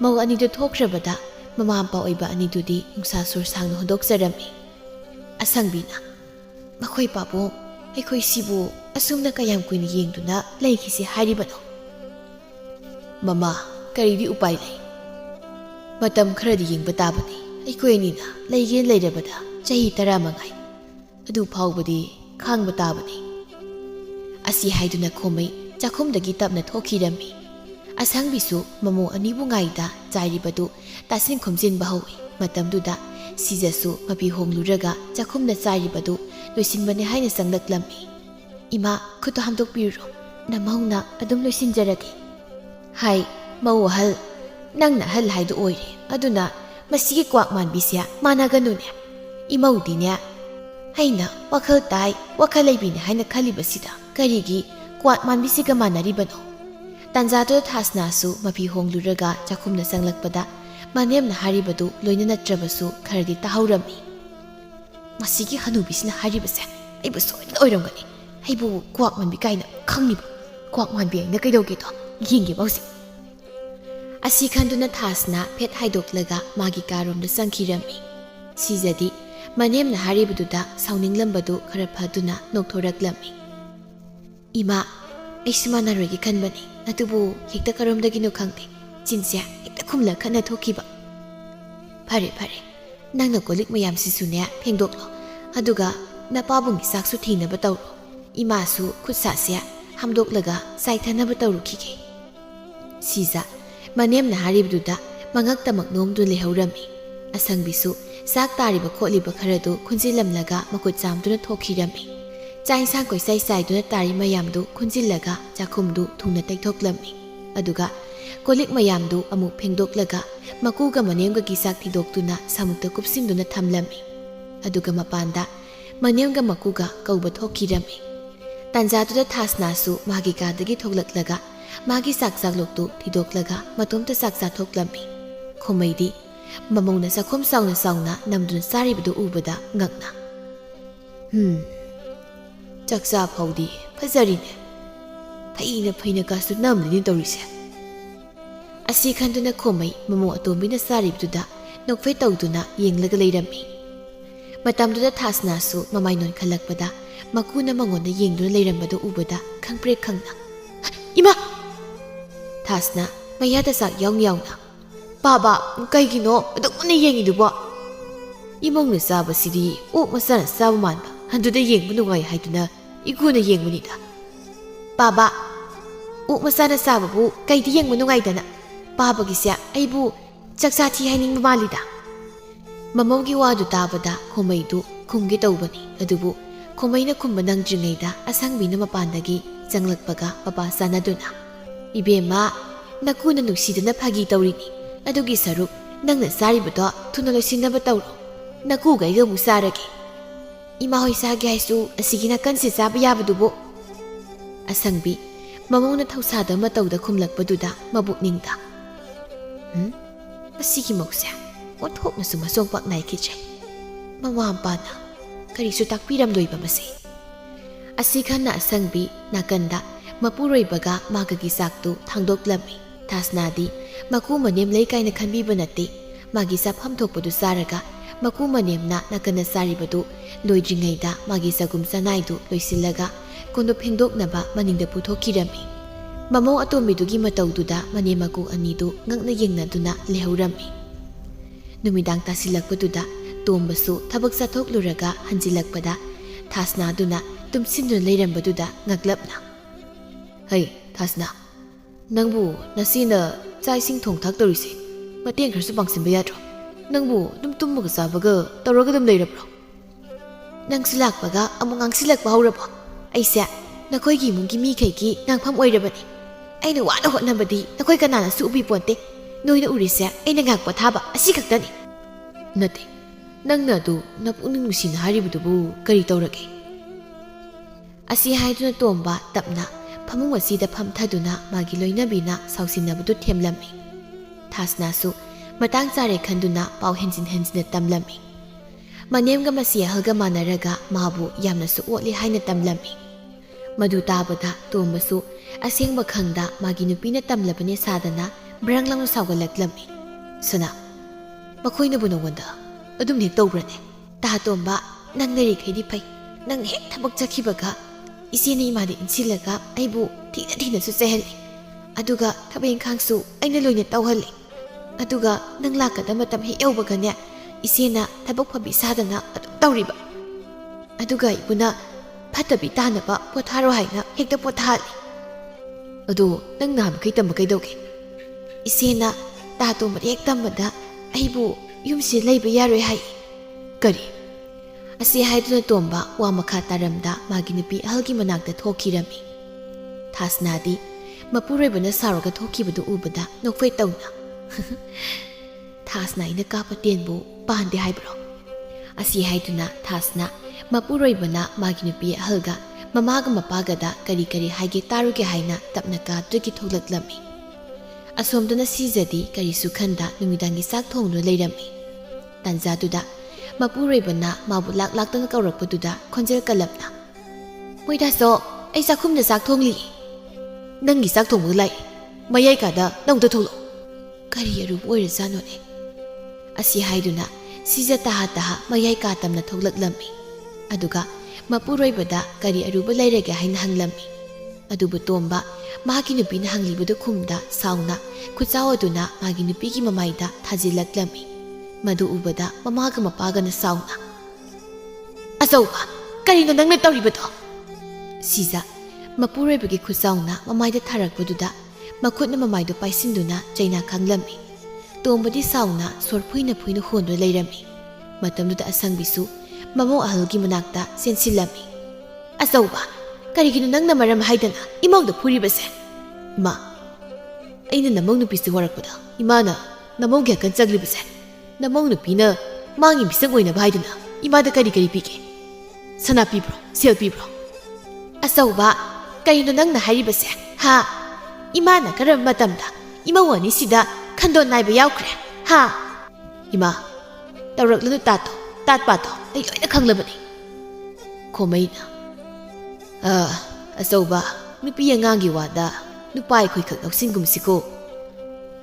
ꯃꯧ ꯑꯅꯤꯗꯨ ꯊꯣꯛꯈ꯭ꯔꯕꯗ ꯃꯃꯥ ꯃꯄꯥ ꯑꯣꯏꯕ ꯑꯅꯤꯗꯨꯗꯤ ꯅꯨꯡꯁꯥ ꯁꯨꯔ ꯁꯥꯡꯅ ꯍꯨꯟꯗꯣꯛꯆꯔꯝꯃꯤ ꯑꯁꯪꯕꯤꯅ ꯃꯈꯣꯏ ꯄꯥꯕꯨꯡ ꯑꯩꯈꯣꯏ ꯁꯤꯕꯨ ꯑꯁꯨꯝꯅ ꯀꯌꯥꯝ ꯀꯨꯏꯅ ꯌꯦꯡꯗꯨꯅ ꯂꯩꯈꯤꯁꯤ ꯍꯥꯏꯔꯤꯕꯅꯣ ꯃꯃꯥ ꯀꯔꯤꯗꯤ ꯎꯄꯥꯏ ꯂꯩ ꯃꯇꯝ ꯈꯔꯗꯤ ꯌꯦꯡꯕ ꯇꯥꯕꯅꯤ ꯑꯩꯈꯣꯏ ꯑꯅꯤꯅ ꯂꯩꯒꯦꯅ ꯂꯩꯔꯕꯗ ꯆꯍꯤ 15 ꯑꯗꯨ ꯐꯥꯎꯕꯗꯤ ꯈꯥꯡꯕ ꯇꯥꯕꯅꯤ ꯑꯁꯤ ꯍꯥꯏꯗꯨꯅ ꯈꯣꯃꯩ ꯆꯥꯛꯈꯨꯝꯗꯒꯤ ꯇꯞꯅ ꯊꯣꯛꯈꯤꯔꯝꯃꯤ ꯑꯁꯪꯕꯤꯁꯨ ꯃꯃꯧ ꯑꯅꯤꯕꯨ ꯉꯥꯏꯗ ꯆꯥꯏꯔꯤꯕꯗꯨ ꯇꯥꯁꯤꯟ ꯈꯣꯝꯖꯤꯟꯕ ꯍꯧꯏ ꯃꯇꯝꯗꯨꯗ ꯁꯤꯖꯁꯨ ꯃꯄꯤ ꯍꯣꯡꯂꯨꯔꯒ ꯆꯥꯛꯈꯨꯝꯗ ꯆꯥꯏꯔꯤꯕꯗꯨ ꯂꯣꯏꯁꯤꯟꯕꯅꯤ ꯍꯥꯏꯅ ꯆꯪꯂꯛꯂꯝꯃꯤ ꯏꯃꯥ ꯈꯨꯠꯇꯣ ꯍꯥꯝꯗꯣꯛꯄꯤꯔꯣ ꯅꯃꯧꯅ ꯑꯗꯨꯝ ꯂꯣꯏꯁꯤꯟꯖꯔꯒꯦ ꯍꯥꯏ ꯃꯧ ꯑꯍꯜ ꯅꯪꯅ ꯑꯍꯜ ꯍꯥꯏꯗꯨ ꯑꯣꯏꯔꯦ ꯑꯗꯨꯅ ꯃꯁꯤꯒꯤ ꯀ꯭ꯋꯥꯛ ꯃꯥꯟꯕꯤꯁꯦ ꯃꯥꯟꯅꯒꯅꯨꯅꯦ ꯏꯃꯧꯗꯤꯅꯦ ꯑꯩꯅ ꯋꯥꯈꯜ ꯇꯥꯏ ꯋꯥꯈꯜ ꯂꯩꯕꯤꯅꯦ ꯍꯥꯏꯅ ꯈꯜꯂꯤꯕꯁꯤꯗ ꯀꯔꯤꯒꯤ ꯀ꯭ꯋꯥꯠ ꯃꯥꯟꯕꯤꯁꯤꯒ ꯃꯥꯟꯅꯔꯤꯕꯅꯣ ꯇꯥꯟꯖꯥꯗꯨꯗ ꯊꯥꯁꯅꯥꯁꯨ ꯃꯄꯤ ꯍꯣꯡꯂꯨꯔꯒ ꯆꯥꯛꯈꯨꯝꯗ ꯆꯪꯂꯛꯄꯗ ꯃꯅꯦꯝꯅ ꯍꯥꯏꯔꯤꯕꯗꯨ ꯂꯣꯏꯅ ꯅꯠꯇ꯭ꯔꯕꯁꯨ ꯈꯔꯗꯤ ꯇꯥꯍꯧꯔꯝꯃꯤ ꯃꯁꯤꯒꯤ ꯍꯅꯨꯕꯤꯁꯤꯅ ꯍꯥꯏꯔꯤꯕꯁꯦ ꯑꯩꯕꯨ ꯁꯣꯏꯗꯅ ꯑꯣꯏꯔꯝꯒꯅꯤ ꯑꯩꯕꯨ ꯀ꯭ꯋꯥꯛ ꯃꯥꯟꯕꯤ ꯀꯥꯏꯅ ꯈꯪꯂꯤꯕ ꯀ꯭ꯋꯥꯛ ꯃꯥꯟꯕꯤ ꯑꯩꯅ ꯀꯩꯗꯧꯒꯦꯗꯣ ꯌꯦꯡꯒꯦꯕ ꯍꯧꯖꯤꯛ ꯑꯁꯤ ꯈꯟꯗꯨꯅ ꯊꯥꯁꯅꯥ ꯐꯦꯠ ꯍꯥꯏꯗꯣꯛꯂꯒ ꯃꯥꯒꯤ ꯀꯥꯔꯣꯝꯗ ꯆꯪꯈꯤꯔꯝꯃꯤ ꯁꯤꯖꯗꯤ ꯃꯅꯦꯝꯅ ꯍꯥꯏꯔꯤꯕꯗꯨꯗ ꯁꯥꯎꯅꯤꯡꯂꯝꯕꯗꯨ ꯈꯔ ꯐꯗꯨꯅ ꯅꯣꯛꯊꯣꯔꯛꯂꯝꯃꯤ ꯏꯃꯥ ꯑꯩꯁꯨ ꯃꯥꯟꯅꯔꯣꯏꯒꯦ ꯈꯟꯕꯅꯤ ꯑꯗꯨꯕꯨ ꯍꯦꯛꯇ ꯀꯔꯣꯝꯗꯒꯤꯅꯣ ꯈꯪꯗꯦ ꯆꯤꯟꯁꯦ ꯍꯦꯛꯇ ꯈꯨꯝꯂ ꯈꯠꯅ ꯊꯣꯛꯈꯤꯕ ꯐꯔꯦ ꯐꯔꯦ ꯅꯪꯅ ꯀꯣꯜꯂꯤꯛ ꯃꯌꯥꯝꯁꯤꯁꯨꯅꯦ ꯐꯦꯡꯗꯣꯛꯂꯣ ꯑꯗꯨꯒ ꯅꯄꯥꯕꯨꯡꯒꯤ ꯆꯥꯛꯁꯨ ꯊꯤꯅꯕ ꯇꯧꯔꯣ ꯏꯃꯥꯁꯨ ꯈꯨꯠꯁꯥꯁꯦ ꯍꯥꯝꯗꯣꯛꯂꯒ ꯆꯥꯏꯊꯅꯕ ꯇꯧꯔꯨꯈꯤꯒꯦ ꯁꯤꯖ ꯃꯅꯦꯝꯅ ꯍꯥꯏꯔꯤꯕꯗꯨꯗ ꯃꯉꯛꯇꯃꯛ ꯅꯣꯝꯗꯨꯅ ꯂꯩꯍꯧꯔꯝꯃꯤ ꯑꯁꯪꯕꯤꯁꯨ ꯆꯥꯛ ꯇꯥꯔꯤꯕ ꯈꯣꯠꯂꯤꯕ ꯈꯔꯗꯨ ꯈꯨꯟꯖꯤꯜꯂꯝꯂꯒ ꯃꯈꯨꯠ ꯆꯥꯝꯗꯨꯅ ꯊꯣꯛꯈꯤꯔꯝꯃꯤ ꯆꯥꯛ ꯏꯟꯁꯥꯡ ꯀꯣꯏꯆꯥꯏ ꯆꯥꯏꯗꯨꯅ ꯇꯥꯔꯤ ꯃꯌꯥꯝꯗꯨ ꯈꯨꯟꯖꯤꯜꯂꯒ ꯆꯥꯛꯈꯨꯝꯗꯨ ꯊꯨꯅ ꯇꯩꯊꯣꯛꯂꯝꯃꯤ ꯑꯗꯨꯒ ꯀꯣꯜꯂꯤꯛ ꯃꯌꯥꯝꯗꯨ ꯑꯃꯨꯛ ꯐꯦꯡꯗꯣꯛꯂꯒ ꯃꯀꯨꯒ ꯃꯅꯦꯝꯒꯒꯤ ꯆꯥꯛ ꯊꯤꯗꯣꯛꯇꯨꯅ ꯁꯥꯃꯨꯛꯇ ꯀꯨꯞꯁꯤꯟꯗꯨꯅ ꯊꯝꯂꯝꯃꯤ ꯑꯗꯨꯒ ꯃꯄꯥꯟꯗ ꯃꯅꯦꯝꯒ ꯃꯀꯨꯒ ꯀꯧꯕ ꯊꯣꯛꯈꯤꯔꯝꯃꯤ ꯇꯥꯟꯖꯥꯗꯨꯗ ꯊꯥꯁꯅꯥꯁꯨ ꯃꯥꯒꯤ ꯀꯥꯗꯒꯤ ꯊꯣꯛꯂꯛꯂꯒ ꯃꯥꯒꯤ ꯆꯥꯛ ꯆꯥꯛꯂꯣꯛꯇꯨ ꯊꯤꯗꯣꯛꯂꯒ ꯃꯇꯣꯝꯇ ꯆꯥꯛ ꯆꯥꯊꯣꯛꯂꯝꯃꯤ ꯈꯣꯃꯩꯗꯤ ꯃꯃꯧꯅ ꯆꯥꯛꯈꯨꯝ ꯆꯥꯎꯅ ꯆꯥꯎꯅ ꯅꯝꯗꯨꯅ ꯆꯥꯔꯤꯕꯗꯨ ꯎꯕꯗ ꯉꯛꯅ ꯆꯥꯛꯆꯥ ꯐꯥꯎꯗꯤ ꯐꯖꯔꯤꯅꯦ ꯐꯩꯅ ꯀꯥꯁꯨ ꯅꯝꯂꯤꯅꯦ ꯇꯧꯔꯤꯁꯦ ꯑꯁꯤ ꯈꯟꯗꯨꯅ ꯈꯣꯃꯩ ꯃꯃꯧ ꯑꯇꯣꯝꯕꯤꯅ ꯆꯥꯔꯤꯕꯗꯨꯗ ꯅꯣꯛꯐꯦꯠ ꯇꯧꯗꯨꯅ ꯌꯦꯡꯂꯒ ꯂꯩꯔꯝꯃꯤ ꯃꯇꯝꯗꯨꯗ ꯊꯥꯁꯅꯥꯁꯨ ꯃꯃꯥꯏ ꯅꯣꯟꯈꯠꯂꯛꯄꯗ ꯃꯀꯨꯅ ꯃꯉꯣꯟꯗ ꯌꯦꯡꯗꯨꯅ ꯂꯩꯔꯝꯕꯗꯨ ꯎꯕꯗ ꯈꯪꯄ꯭ꯔꯦꯛ ꯈꯪꯅ "ꯏꯃꯥ!" ꯊꯥꯁꯅ ꯃꯌꯥꯗ ꯆꯥꯛ ꯌꯥꯎꯅ "ꯕꯥꯕꯥ, ꯀꯩꯒꯤꯅꯣ ꯑꯗꯨꯛ ꯃꯨꯟꯅ ꯌꯦꯡꯉꯤꯗꯨꯕꯣ?" "ꯏꯃꯧꯅ ꯆꯥꯕꯁꯤꯗꯤ ꯑꯣꯛ ꯃꯆꯥꯅ ꯆꯥꯕ ꯃꯥꯟꯕ, ꯑꯗꯨꯗ ꯌꯦꯡꯕ ꯅꯨꯡꯉꯥꯏ ꯍꯥꯏꯗꯨꯅ ꯏꯀꯨꯅ ꯌꯦꯡꯕꯅꯤꯗ." "ꯕꯥꯕꯥ, ꯑꯣꯛ ꯃꯆꯥꯅ ꯆꯥꯕꯕꯨ ꯀꯩꯗꯤ ꯌꯦꯡꯕ ꯅꯨꯡꯉꯥꯏꯗꯅ? ꯕꯥꯕꯥꯒꯤꯁꯦ ꯑꯩꯕꯨ ꯆꯥꯛꯆꯥ ꯊꯤ ꯍꯥꯏꯅꯤꯡꯕ ꯃꯥꯜꯂꯤꯗ." ꯃꯃꯧꯒꯤ ꯋꯥꯗꯨ ꯇꯥꯕꯗ ꯈꯣꯃꯩꯗꯨ ꯈꯨꯝꯒꯦ ꯇꯧꯕꯅꯤ, ꯑꯗꯨꯕꯨ ꯈꯣꯃꯩꯅ ꯈꯨꯝꯕ ꯅꯪꯗ꯭ꯔꯤꯉꯩꯗ ꯑꯁꯪꯕꯤꯅ ꯃꯄꯥꯟꯗꯒꯤ ꯆꯪꯂꯛꯄꯒ ꯃꯄꯥ ꯆꯥꯟꯅꯗꯨꯅ "ꯏꯕꯦꯝꯃ, ꯅꯀꯨꯅ ꯅꯨꯡꯁꯤꯗꯅ ꯐꯥꯒꯤ ꯇꯧꯔꯤꯅꯤ. ꯑꯗꯨꯒꯤ ꯁꯔꯨꯛ ꯅꯪꯅ ꯆꯥꯔꯤꯕꯗꯣ ꯊꯨꯅ ꯂꯣꯏꯁꯤꯟꯅꯕ ꯇꯧꯔꯣ. ꯅꯀꯨꯒ ꯑꯩꯒ ꯑꯃꯨꯛ ꯆꯥꯔꯒꯦ." "ꯏꯃꯥ ꯍꯣꯏ ꯆꯥꯒꯦ ꯍꯥꯏꯁꯨ ꯑꯁꯤꯒꯤ ꯅꯥꯀꯟꯁꯦ ꯆꯥꯕ ꯌꯥꯕꯗꯨꯕꯨ?" ꯑꯁꯪꯕꯤ ꯃꯃꯧꯅ ꯊꯧꯁꯥꯗ ꯃꯇꯧꯗ ꯈꯨꯝꯂꯛꯄꯗꯨꯗ ꯃꯕꯨꯛꯅꯤꯡꯗ "ꯑꯁꯤꯒꯤ ꯃꯧꯁꯦ ꯑꯣꯟꯊꯣꯛꯅꯁꯨ ꯃꯆꯣꯡꯄꯥꯛ ꯅꯥꯏꯈꯤꯗ꯭ꯔꯦ. ꯃꯃꯥ ꯃꯄꯥꯅ ꯀꯔꯤꯁꯨ ꯇꯥꯛꯄꯤꯔꯝꯂꯣꯏꯕ ꯃꯁꯤ." ꯑꯁꯤ ꯈꯟꯅ ꯑꯁꯪꯕꯤ ꯅꯥꯀꯟꯗ ꯃꯄꯨꯔꯣꯏꯕꯒ ꯃꯥꯒꯒꯤ ꯆꯥꯛꯇꯨ ꯊꯥꯡꯗꯣꯛꯂꯝꯃꯤ꯫ ꯊꯥꯁꯅꯥꯗꯤ ꯃꯀꯨ ꯃꯅꯦꯝ ꯂꯩ ꯀꯥꯏꯅ ꯈꯟꯕꯤꯕ ꯅꯠꯇꯦ. ꯃꯥꯒꯤ ꯆꯥꯐꯝ ꯊꯣꯛꯄꯗꯨ ꯆꯥꯔꯒ ꯃꯀꯨ ꯃꯅꯦꯝꯅ ꯅꯥꯀꯟꯗ ꯆꯥꯔꯤꯕꯗꯨ ꯂꯣꯏꯗ꯭ꯔꯤꯉꯩꯗ ꯃꯥꯒꯤ ꯆꯒꯨꯝ ꯆꯅꯥꯏꯗꯨ ꯂꯣꯏꯁꯤꯜꯂꯒ ꯀꯣꯟꯗꯨ ꯐꯦꯡꯗꯣꯛꯅꯕ ꯃꯅꯤꯡꯗ ꯄꯨꯊꯣꯛꯈꯤꯔꯝꯃꯤ꯫ ꯃꯃꯧ ꯑꯇꯣꯝꯕꯤꯗꯨꯒꯤ ꯃꯇꯧꯗꯨꯗ ꯃꯅꯦꯝ ꯃꯀꯨ ꯑꯅꯤꯗꯨ ꯉꯛꯅ ꯌꯦꯡꯅꯗꯨꯅ ꯂꯩꯍꯧꯔꯝꯃꯤ꯫ ꯅꯨꯃꯤꯗꯥꯡ ꯇꯥꯁꯤꯜꯂꯛꯄꯗꯨꯗ ꯇꯣꯝꯕꯁꯨ ꯊꯕꯛ ꯆꯠꯊꯣꯛꯂꯨꯔꯒ ꯍꯟꯖꯤꯜꯂꯛꯄꯗ ꯊꯥꯁꯅꯥꯗꯨꯅ ꯇꯨꯝꯁꯤꯟꯗꯨꯅ ꯂꯩꯔꯝꯕꯗꯨꯗ ꯉꯛꯂꯞꯅ "ꯍꯩ ꯊꯥꯁꯅꯥ, ꯅꯪꯕꯨ ꯅꯁꯤꯅ ꯆꯥꯛ ꯏꯁꯤꯡ ꯊꯣꯡ ꯊꯥꯛ ꯇꯧꯔꯤꯁꯦ ꯃꯇꯦꯡ ꯈꯔꯁꯨ ꯄꯥꯡꯁꯤꯟꯕ ꯌꯥꯗ꯭ꯔꯣ? ꯅꯪꯕꯨ ꯑꯗꯨꯝ ꯇꯨꯝꯃꯒ ꯆꯥꯕꯒ ꯇꯧꯔꯒ ꯑꯗꯨꯝ ꯂꯩꯔꯕ꯭ꯔꯣ? Nangsu lakpaga among angsilak bahurabo. Aise nakoigi imungi mikhaigi ngangpham oirabani. Aina wana hotnabadi nakoi kanana su ubi ponte. Noina urise aina ngakpa thaba asi khaktani. Nate nangna du napuning nusina haribudubu kari taurage. Asi haiduna tomba tapna phamung asida phamthaduna magi loinabina sausinabadu themlami. Thasna su matang chare khanduna pau henjin tamlami. Manemga masi ahalga manaraga mabu yamna su otli haina tamlami. Madu tabada tombasu asengba khangda magi nupina tamlabane sadana branglang saugalaklammi. Suna makoina bunawanda adum hek tawbrane. Ta tomba nang nari khaidi pai. Nang hek thabak chakhibaga iseni imadi insilaga aibu thina su chehali. Aduga thabeng khangsu aina loina tawhali. Aduga nang lakada matam hek yawbagane isena tabok phabi sadana adum tawriba. Aduga ibuna phatabi tanaba potharo haina hekta pothali. Adu nang nam kai tam kai doge. Isena ta to ma hek tamada aibu yumsi leiba yaroi hai. Kari asi haiduna tomba wa makha taramda magi nupi ahalgi manakta thokirami. Thasnadi mapurebana saroga thokibadu ubada nokfei tawna. Thasna ina kapa tenbu pande haibro. Asi haiduna thasna mapuroibana magi nupi ahalga mamaga mapagada kari kari haige taruge haina tapna ka tuki thoklaklami. Asomduna sizadi kari sukhanda numidangi sak thongnu leirami. Tanzaduda mapuroibana mabu laktana kaurakpaduda khonjel kalapna. Moida so ai sakhumna sak thongli. Nangi sak thongmu lai mayai kada nongda tholo. Kari aru oirazanone. Asi haiduna siza taha mayai katamna thoklaklami. Aduga mapuroibada kari aruba lairage haina hanglami. Adubu tomba magi nupina hanglibadu khumda sauna khutsaw aduna magi nupigi mamaida thajilaklami. Madu ubada mamaga mapagana sauna. Azauba karino nangna tawribado. Siza mapuroibagi khutsauna mamaida tharakpaduda makhutna mamaido paisinduna chaina khanglami. Tombadi sauna sorphuina phuina hondo leirami. Matamduda asangbisu mamo ahalgi manakta sensilami. Azauba karigino nangna maram haidana imawda phuribase. Ma aina namong nupisu warakpada imana namong gya kan chaglibase. Namong nupina mangi bisang oina haidana imada kari pike. Sana pibro sel pibro. Azauba karino nangna hairibase. Ha imana karam matamda imawani sida Kandon naiba yaukre. Ha! Ima, tawraklanu tato, tatpato, ay loina khanglabani. Khomaina. Azauba, nupi angangi wada, nupai khoi khak nausingumsiko.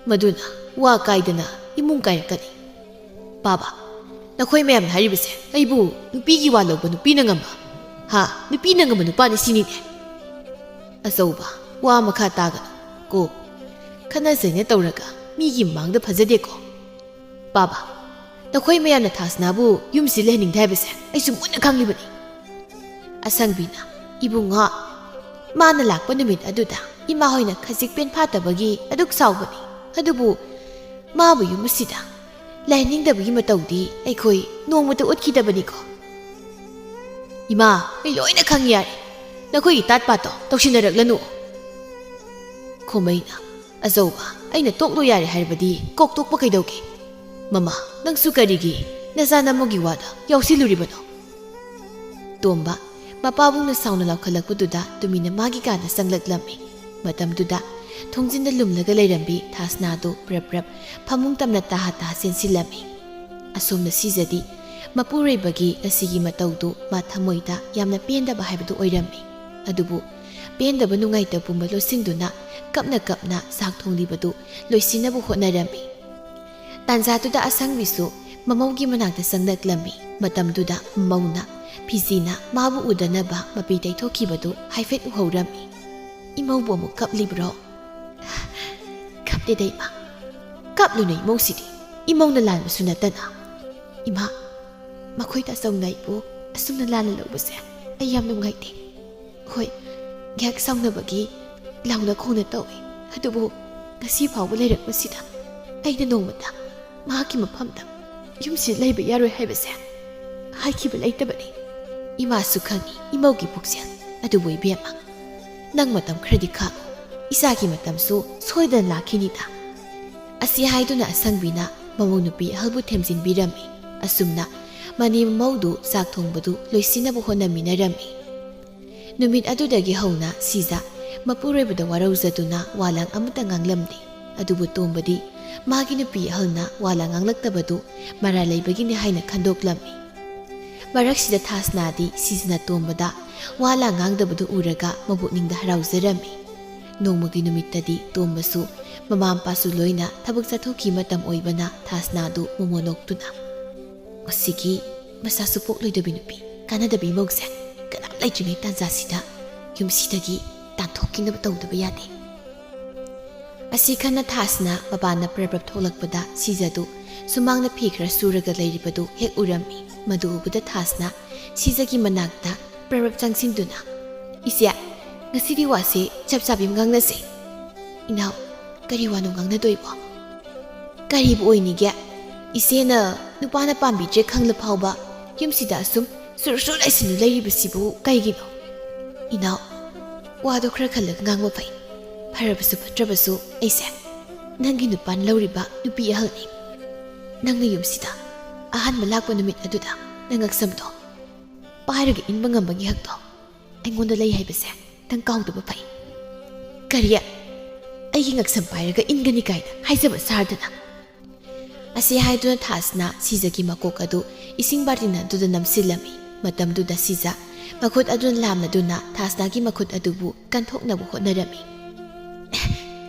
Maduna, wa kaidana, imung kairakani. Baba, nakhoi mayam haribase, aibu, nupi gi wa logba nupi na ngamba. ꯍꯥ ꯅꯨꯄꯤ ꯅꯪꯒꯕ ꯅꯨꯄꯥꯅꯤ ꯁꯤꯅꯤꯅꯦ ꯑꯆꯧꯕ ꯋꯥ ꯃꯈꯥ ꯇꯥꯒꯅꯨ ꯀꯣ ꯈꯟꯅ-ꯆꯩꯅ ꯇꯧꯔꯒ ꯃꯤꯒꯤ ꯃꯃꯥꯡꯗ ꯐꯖꯗꯦꯀꯣ ꯕꯥꯕꯥ ꯅꯈꯣꯏ ꯃꯌꯥꯝꯅ ꯊꯥꯁꯅꯥꯕꯨ ꯌꯨꯝꯁꯤ ꯂꯩꯍꯟꯅꯤꯡꯗꯦ ꯍꯥꯏꯕꯁꯦ ꯑꯩꯁꯨ ꯃꯨꯟꯅ ꯈꯪꯂꯤꯕꯅꯤ ꯑꯁꯪꯕꯤꯅ ꯏꯕꯨꯡꯉꯣ ꯃꯥꯅ ꯂꯥꯛꯄ ꯅꯨꯃꯤꯠ ꯑꯗꯨꯗ ꯏꯃꯥ ꯍꯣꯏꯅ ꯈꯖꯤꯛ ꯄꯦꯟ ꯐꯥꯠꯇꯕꯒꯤ ꯑꯗꯨꯛ ꯁꯥꯎꯕꯅꯤ ꯑꯗꯨꯕꯨ ꯃꯥꯕꯨ ꯌꯨꯝ ꯑꯁꯤꯗ ꯂꯩꯍꯟꯅꯤꯡꯗꯕꯒꯤ ꯃꯇꯧꯗꯤ ꯑꯩꯈꯣꯏ ꯅꯣꯡꯃꯇ ꯎꯠꯈꯤꯗꯕꯅꯤꯀꯣ ꯏꯃꯥ ꯑꯩ ꯂꯣꯏꯅ ꯈꯪꯉꯤ ꯌꯥꯔꯦ ꯅꯈꯣꯏꯒꯤ ꯇꯥꯠ ꯄꯥꯠꯇꯣ ꯇꯧꯁꯤꯟꯅꯔꯛꯂꯅꯨ ꯈꯣꯃꯩꯅ ꯑꯆꯧꯕ ꯑꯩꯅ ꯇꯣꯛꯂꯣ ꯌꯥꯔꯦ ꯍꯥꯏꯔꯕꯗꯤ ꯀꯣꯛ ꯇꯣꯛꯄ ꯀꯩꯗꯧꯒꯦ ꯃꯃꯥ ꯅꯪꯁꯨ ꯀꯔꯤꯒꯤ ꯅꯆꯥ ꯅꯃꯣꯒꯤ ꯋꯥꯗ ꯌꯥꯎꯁꯤꯜꯂꯨꯔꯤꯕꯅꯣ ꯇꯣꯝꯕ ꯃꯄꯥꯕꯨꯡꯅ ꯁꯥꯎꯅ ꯂꯥꯎꯈꯠꯂꯛꯄꯗꯨꯗ ꯇꯨꯃꯤꯟꯅ ꯃꯥꯒꯤ ꯀꯥꯗ ꯆꯪꯂꯛꯂꯝꯃꯤ ꯃꯇꯝꯗꯨꯗ ꯊꯣꯡꯖꯤꯟꯗ ꯂꯨꯝꯂꯒ ꯂꯩꯔꯝꯕꯤ ꯊꯥꯁꯅꯥꯗꯨ ꯄ꯭ꯔꯞ ꯄ꯭ꯔꯞ ꯐꯃꯨꯡ ꯇꯝꯅ ꯇꯥꯍꯥ ꯇꯥꯍꯥ ꯆꯦꯟꯁꯤꯜꯂꯝꯃꯤ ꯑꯁꯣꯝꯅ ꯁꯤꯖꯗꯤ ꯃꯄꯨꯔꯣꯏꯕꯒꯤ ꯑꯁꯤꯒꯤ ꯃꯇꯧꯗꯨ ꯃꯥ ꯊꯃꯣꯏꯗ ꯌꯥꯝꯅ ꯄꯦꯟꯗꯕ ꯍꯥꯏꯕꯗꯨ ꯑꯣꯏꯔꯝꯃꯤ ꯑꯗꯨꯕꯨ ꯄꯦꯟꯗꯕ ꯅꯨꯡꯉꯥꯏꯇꯕ ꯄꯨꯝꯕ ꯂꯣꯠꯁꯤꯟꯗꯨꯅ ꯀꯞꯅ ꯀꯞꯅ ꯆꯥꯛ ꯊꯣꯡꯂꯤꯕꯗꯨ ꯂꯣꯏꯁꯤꯟꯅꯕ ꯍꯣꯠꯅꯔꯝꯃꯤ ꯇꯥꯟꯖꯥꯗꯨꯗ ꯑꯁꯪꯕꯤꯁꯨ ꯃꯃꯧꯒꯤ ꯃꯅꯥꯛꯇ ꯆꯪꯂꯛꯂꯝꯃꯤ ꯃꯇꯝꯗꯨꯗ ꯃꯧꯅ ꯐꯤꯖꯤꯅ ꯃꯥꯕꯨ ꯎꯗꯅꯕ ꯃꯄꯤ ꯇꯩꯊꯣꯛꯈꯤꯕꯗꯨ ꯍꯥꯏꯐꯦꯠ ꯎꯍꯧꯔꯝꯃꯤ ꯏꯃꯧꯕꯨ ꯑꯃꯨꯛ ꯀꯞꯂꯤꯕ꯭ꯔꯣ ꯀꯞꯇꯦꯗ ꯏꯃꯥ ꯀꯞꯂꯨꯅ ꯏꯃꯧꯁꯤꯗꯤ ꯏꯃꯧꯅ ꯂꯥꯟꯕꯁꯨ ꯅꯠꯇꯅ ꯏꯃꯥ ꯃꯈꯣꯏꯗ ꯑꯆꯧꯅ ꯑꯩꯕꯨ ꯑꯁꯨꯝꯅ ꯂꯥꯟꯅ ꯂꯧꯕꯁꯦ ꯑꯩ ꯌꯥꯝ ꯅꯨꯡꯉꯥꯏꯇꯦ ꯍꯣꯏ ꯉꯥꯏꯍꯥꯛ ꯁꯥꯎꯅꯕꯒꯤ ꯂꯥꯎꯅ ꯈꯣꯡꯅ ꯇꯧꯏ ꯑꯗꯨꯕꯨ ꯉꯁꯤ ꯐꯥꯎꯕ ꯂꯩꯔꯛꯄꯁꯤꯗ ꯑꯩꯅ ꯅꯣꯡꯃꯇ ꯃꯍꯥꯛꯀꯤ ꯃꯐꯝꯗ ꯌꯨꯝꯁꯤ ꯂꯩꯕ ꯌꯥꯔꯣꯏ ꯍꯥꯏꯕꯁꯦ ꯍꯥꯏꯈꯤꯕ ꯂꯩꯇꯕꯅꯤ ꯏꯃꯥꯁꯨ ꯈꯪꯉꯤ ꯏꯃꯧꯒꯤ ꯄꯨꯛꯆꯦꯜ ꯑꯗꯨꯕꯨ ꯏꯕꯦꯝꯃ ꯅꯪ ꯃꯇꯝ ꯈꯔꯗꯤ ꯈꯥꯡꯉꯨ ꯏꯆꯥꯒꯤ ꯃꯇꯝꯁꯨ ꯁꯣꯏꯗꯅ ꯂꯥꯛꯈꯤꯅꯤꯗ ꯑꯁꯤ ꯍꯥꯏꯗꯨꯅ ꯑꯁꯪꯕꯤꯅ ꯃꯃꯧ ꯅꯨꯄꯤ ꯑꯍꯜꯕꯨ ꯊꯦꯝꯖꯤꯟꯕꯤꯔꯝꯃꯤ ꯑꯁꯨꯝꯅ ꯃꯅꯦ ꯃꯃꯧꯗꯨ ꯆꯥꯛ ꯊꯣꯡꯕꯗꯨ ꯂꯣꯏꯁꯤꯟꯅꯕ ꯍꯣꯠꯅꯃꯤꯟꯅꯔꯝꯃꯤ ꯅꯨꯃꯤꯠ ꯑꯗꯨꯗꯒꯤ ꯍꯧꯅ ꯁꯤꯖ ꯃꯄꯨꯔꯣꯏꯕꯗ ꯋꯥꯔꯧꯖꯗꯨꯅ ꯋꯥꯂꯥꯡ ꯑꯃꯠꯇ ꯉꯥꯡꯂꯝꯗꯦ ꯑꯗꯨꯕꯨ ꯇꯣꯝꯕꯗꯤ ꯃꯥꯒꯤ ꯅꯨꯄꯤ ꯑꯍꯜꯅ ꯋꯥꯂꯥꯡ ꯉꯥꯡꯂꯛꯇꯕꯗꯨ ꯃꯔꯥ ꯂꯩꯕꯒꯤꯅꯤ ꯍꯥꯏꯅ ꯈꯟꯗꯣꯛꯂꯝꯃꯤ ꯃꯔꯛꯁꯤꯗ ꯊꯥꯁꯅꯥꯗꯤ ꯁꯤꯖꯅ ꯇꯣꯝꯕꯗ ꯋꯥꯂꯥꯡ ꯉꯥꯡꯗꯕꯗꯨ ꯎꯔꯒ ꯃꯕꯨꯛꯅꯤꯡꯗ ꯍꯔꯥꯎꯖꯔꯝꯃꯤ ꯅꯣꯡꯃꯒꯤ ꯅꯨꯃꯤꯠꯇꯗꯤ ꯇꯣꯝꯕꯁꯨ ꯃꯃꯥ ꯃꯄꯥꯁꯨ ꯂꯣꯏꯅ ꯊꯕꯛ ꯆꯠꯊꯣꯛꯈꯤ ꯃꯇꯝ ꯑꯣꯏꯕꯅ ꯊꯥꯁꯅꯥꯗꯨ ꯃꯣꯃꯣꯅꯣꯛꯇꯨꯅ ꯃꯁꯤꯒꯤ ꯃꯆꯥꯁꯨ ꯄꯣꯛꯂꯣꯏꯗꯕꯤ ꯅꯨꯄꯤ ꯀꯥꯟꯅꯗꯕꯤ ꯏꯃꯧꯁꯦ ꯀꯅꯥꯝ ꯂꯩꯇ꯭ꯔꯤꯉꯩ ꯇꯥꯟꯖꯥꯁꯤꯗ ꯌꯨꯝꯁꯤꯗꯒꯤ ꯇꯥꯟꯊꯣꯛꯈꯤꯅꯕ ꯇꯧꯗꯕ ꯌꯥꯗꯦ ꯑꯁꯤ ꯈꯟꯅ ꯊꯥꯁꯅ ꯃꯄꯥꯟꯅ ꯄ꯭ꯔꯞ ꯊꯣꯛꯂꯛꯄꯗ ꯁꯤꯖꯗꯨ ꯁꯨꯃꯥꯡꯗ ꯐꯤ ꯈꯔ ꯁꯨꯔꯒ ꯂꯩꯔꯤꯕꯗꯨ ꯍꯦꯛ ꯎꯔꯝꯃꯤ ꯃꯗꯨ ꯎꯕꯗ ꯊꯥꯁꯅ ꯁꯤꯖꯒꯤ ꯃꯅꯥꯛꯇ ꯄ꯭ꯔꯞ ꯆꯪꯁꯤꯟꯗꯨꯅ ꯏꯆꯦ ꯉꯁꯤꯗꯤ ꯋꯥꯁꯦ ꯆꯞ ꯆꯥꯕꯤ ꯉꯥꯡꯅꯁꯦ ꯏꯅꯥꯎ ꯀꯔꯤ ꯋꯥꯅꯣ ꯉꯥꯡꯅꯗꯣꯏꯕꯣ ꯀꯔꯤꯕꯨ ꯑꯣꯏꯅꯤꯒꯦ ꯏꯆꯦꯅ ꯅꯨꯄꯥꯅ ꯄꯥꯝꯕꯤꯗ꯭ꯔꯦ ꯈꯪꯂ ꯐꯥꯎꯕ ꯌꯨꯝꯁꯤꯗ ꯑꯁꯨꯝ ꯁꯨꯔ ꯂꯩꯁꯤꯟꯅ ꯂꯩꯔꯤꯕꯁꯤꯕꯨ ꯀꯩꯒꯤꯅꯣ ꯏꯅꯥꯎ ꯋꯥꯗꯣ ꯈꯔ ꯈꯜꯂꯒ ꯉꯥꯡꯕ ꯐꯩ ꯐꯔꯕꯁꯨ ꯐꯠꯇ꯭ꯔꯕꯁꯨ ꯑꯩꯁꯦ ꯅꯪꯒꯤ ꯅꯨꯄꯥꯅ ꯂꯧꯔꯤꯕ ꯅꯨꯄꯤ ꯑꯍꯜꯅꯤ ꯅꯪꯅ ꯌꯨꯝꯁꯤꯗ ꯑꯍꯥꯟꯕ ꯂꯥꯛꯄ ꯅꯨꯃꯤꯠ ꯑꯗꯨꯗ ꯅꯪ ꯉꯛꯁꯝꯗꯣ ꯄꯥꯏꯔꯒ ꯏꯟꯕ ꯉꯝꯕꯒꯤ ꯍꯛꯇꯣ ꯑꯩꯉꯣꯟꯗ ꯂꯩ ꯍꯥꯏꯕꯁꯦ ꯅꯪ ꯀꯥꯎꯗꯕ ꯐꯩ ꯀꯔꯤ ꯑꯩꯒꯤ ꯉꯛꯁꯝ ꯄꯥꯏꯔꯒ ꯏꯟꯒꯅꯤ ꯀꯥꯏꯅ ꯍꯥꯏꯖꯕ ꯁꯥꯔꯗꯅ ꯑꯁꯤ ꯍꯥꯏꯗꯨꯅ ꯊꯥꯁꯅ ꯁꯤꯖꯒꯤ ꯃꯀꯣꯛ ꯑꯗꯨ ꯏꯁꯤꯡ ꯕꯥꯔꯇꯤꯟ ꯑꯗꯨꯗ ꯅꯝꯁꯤꯜꯂꯝꯃꯤ ꯃꯇꯝꯗꯨꯗ ꯁꯤꯖ ꯃꯈꯨꯠ ꯑꯗꯨꯅ ꯂꯥꯝꯅꯗꯨꯅ ꯊꯥꯁꯅꯥꯒꯤ ꯃꯈꯨꯠ ꯑꯗꯨꯕꯨ ꯀꯟꯊꯣꯛꯅꯕ ꯍꯣꯠꯅꯔꯝꯃꯤ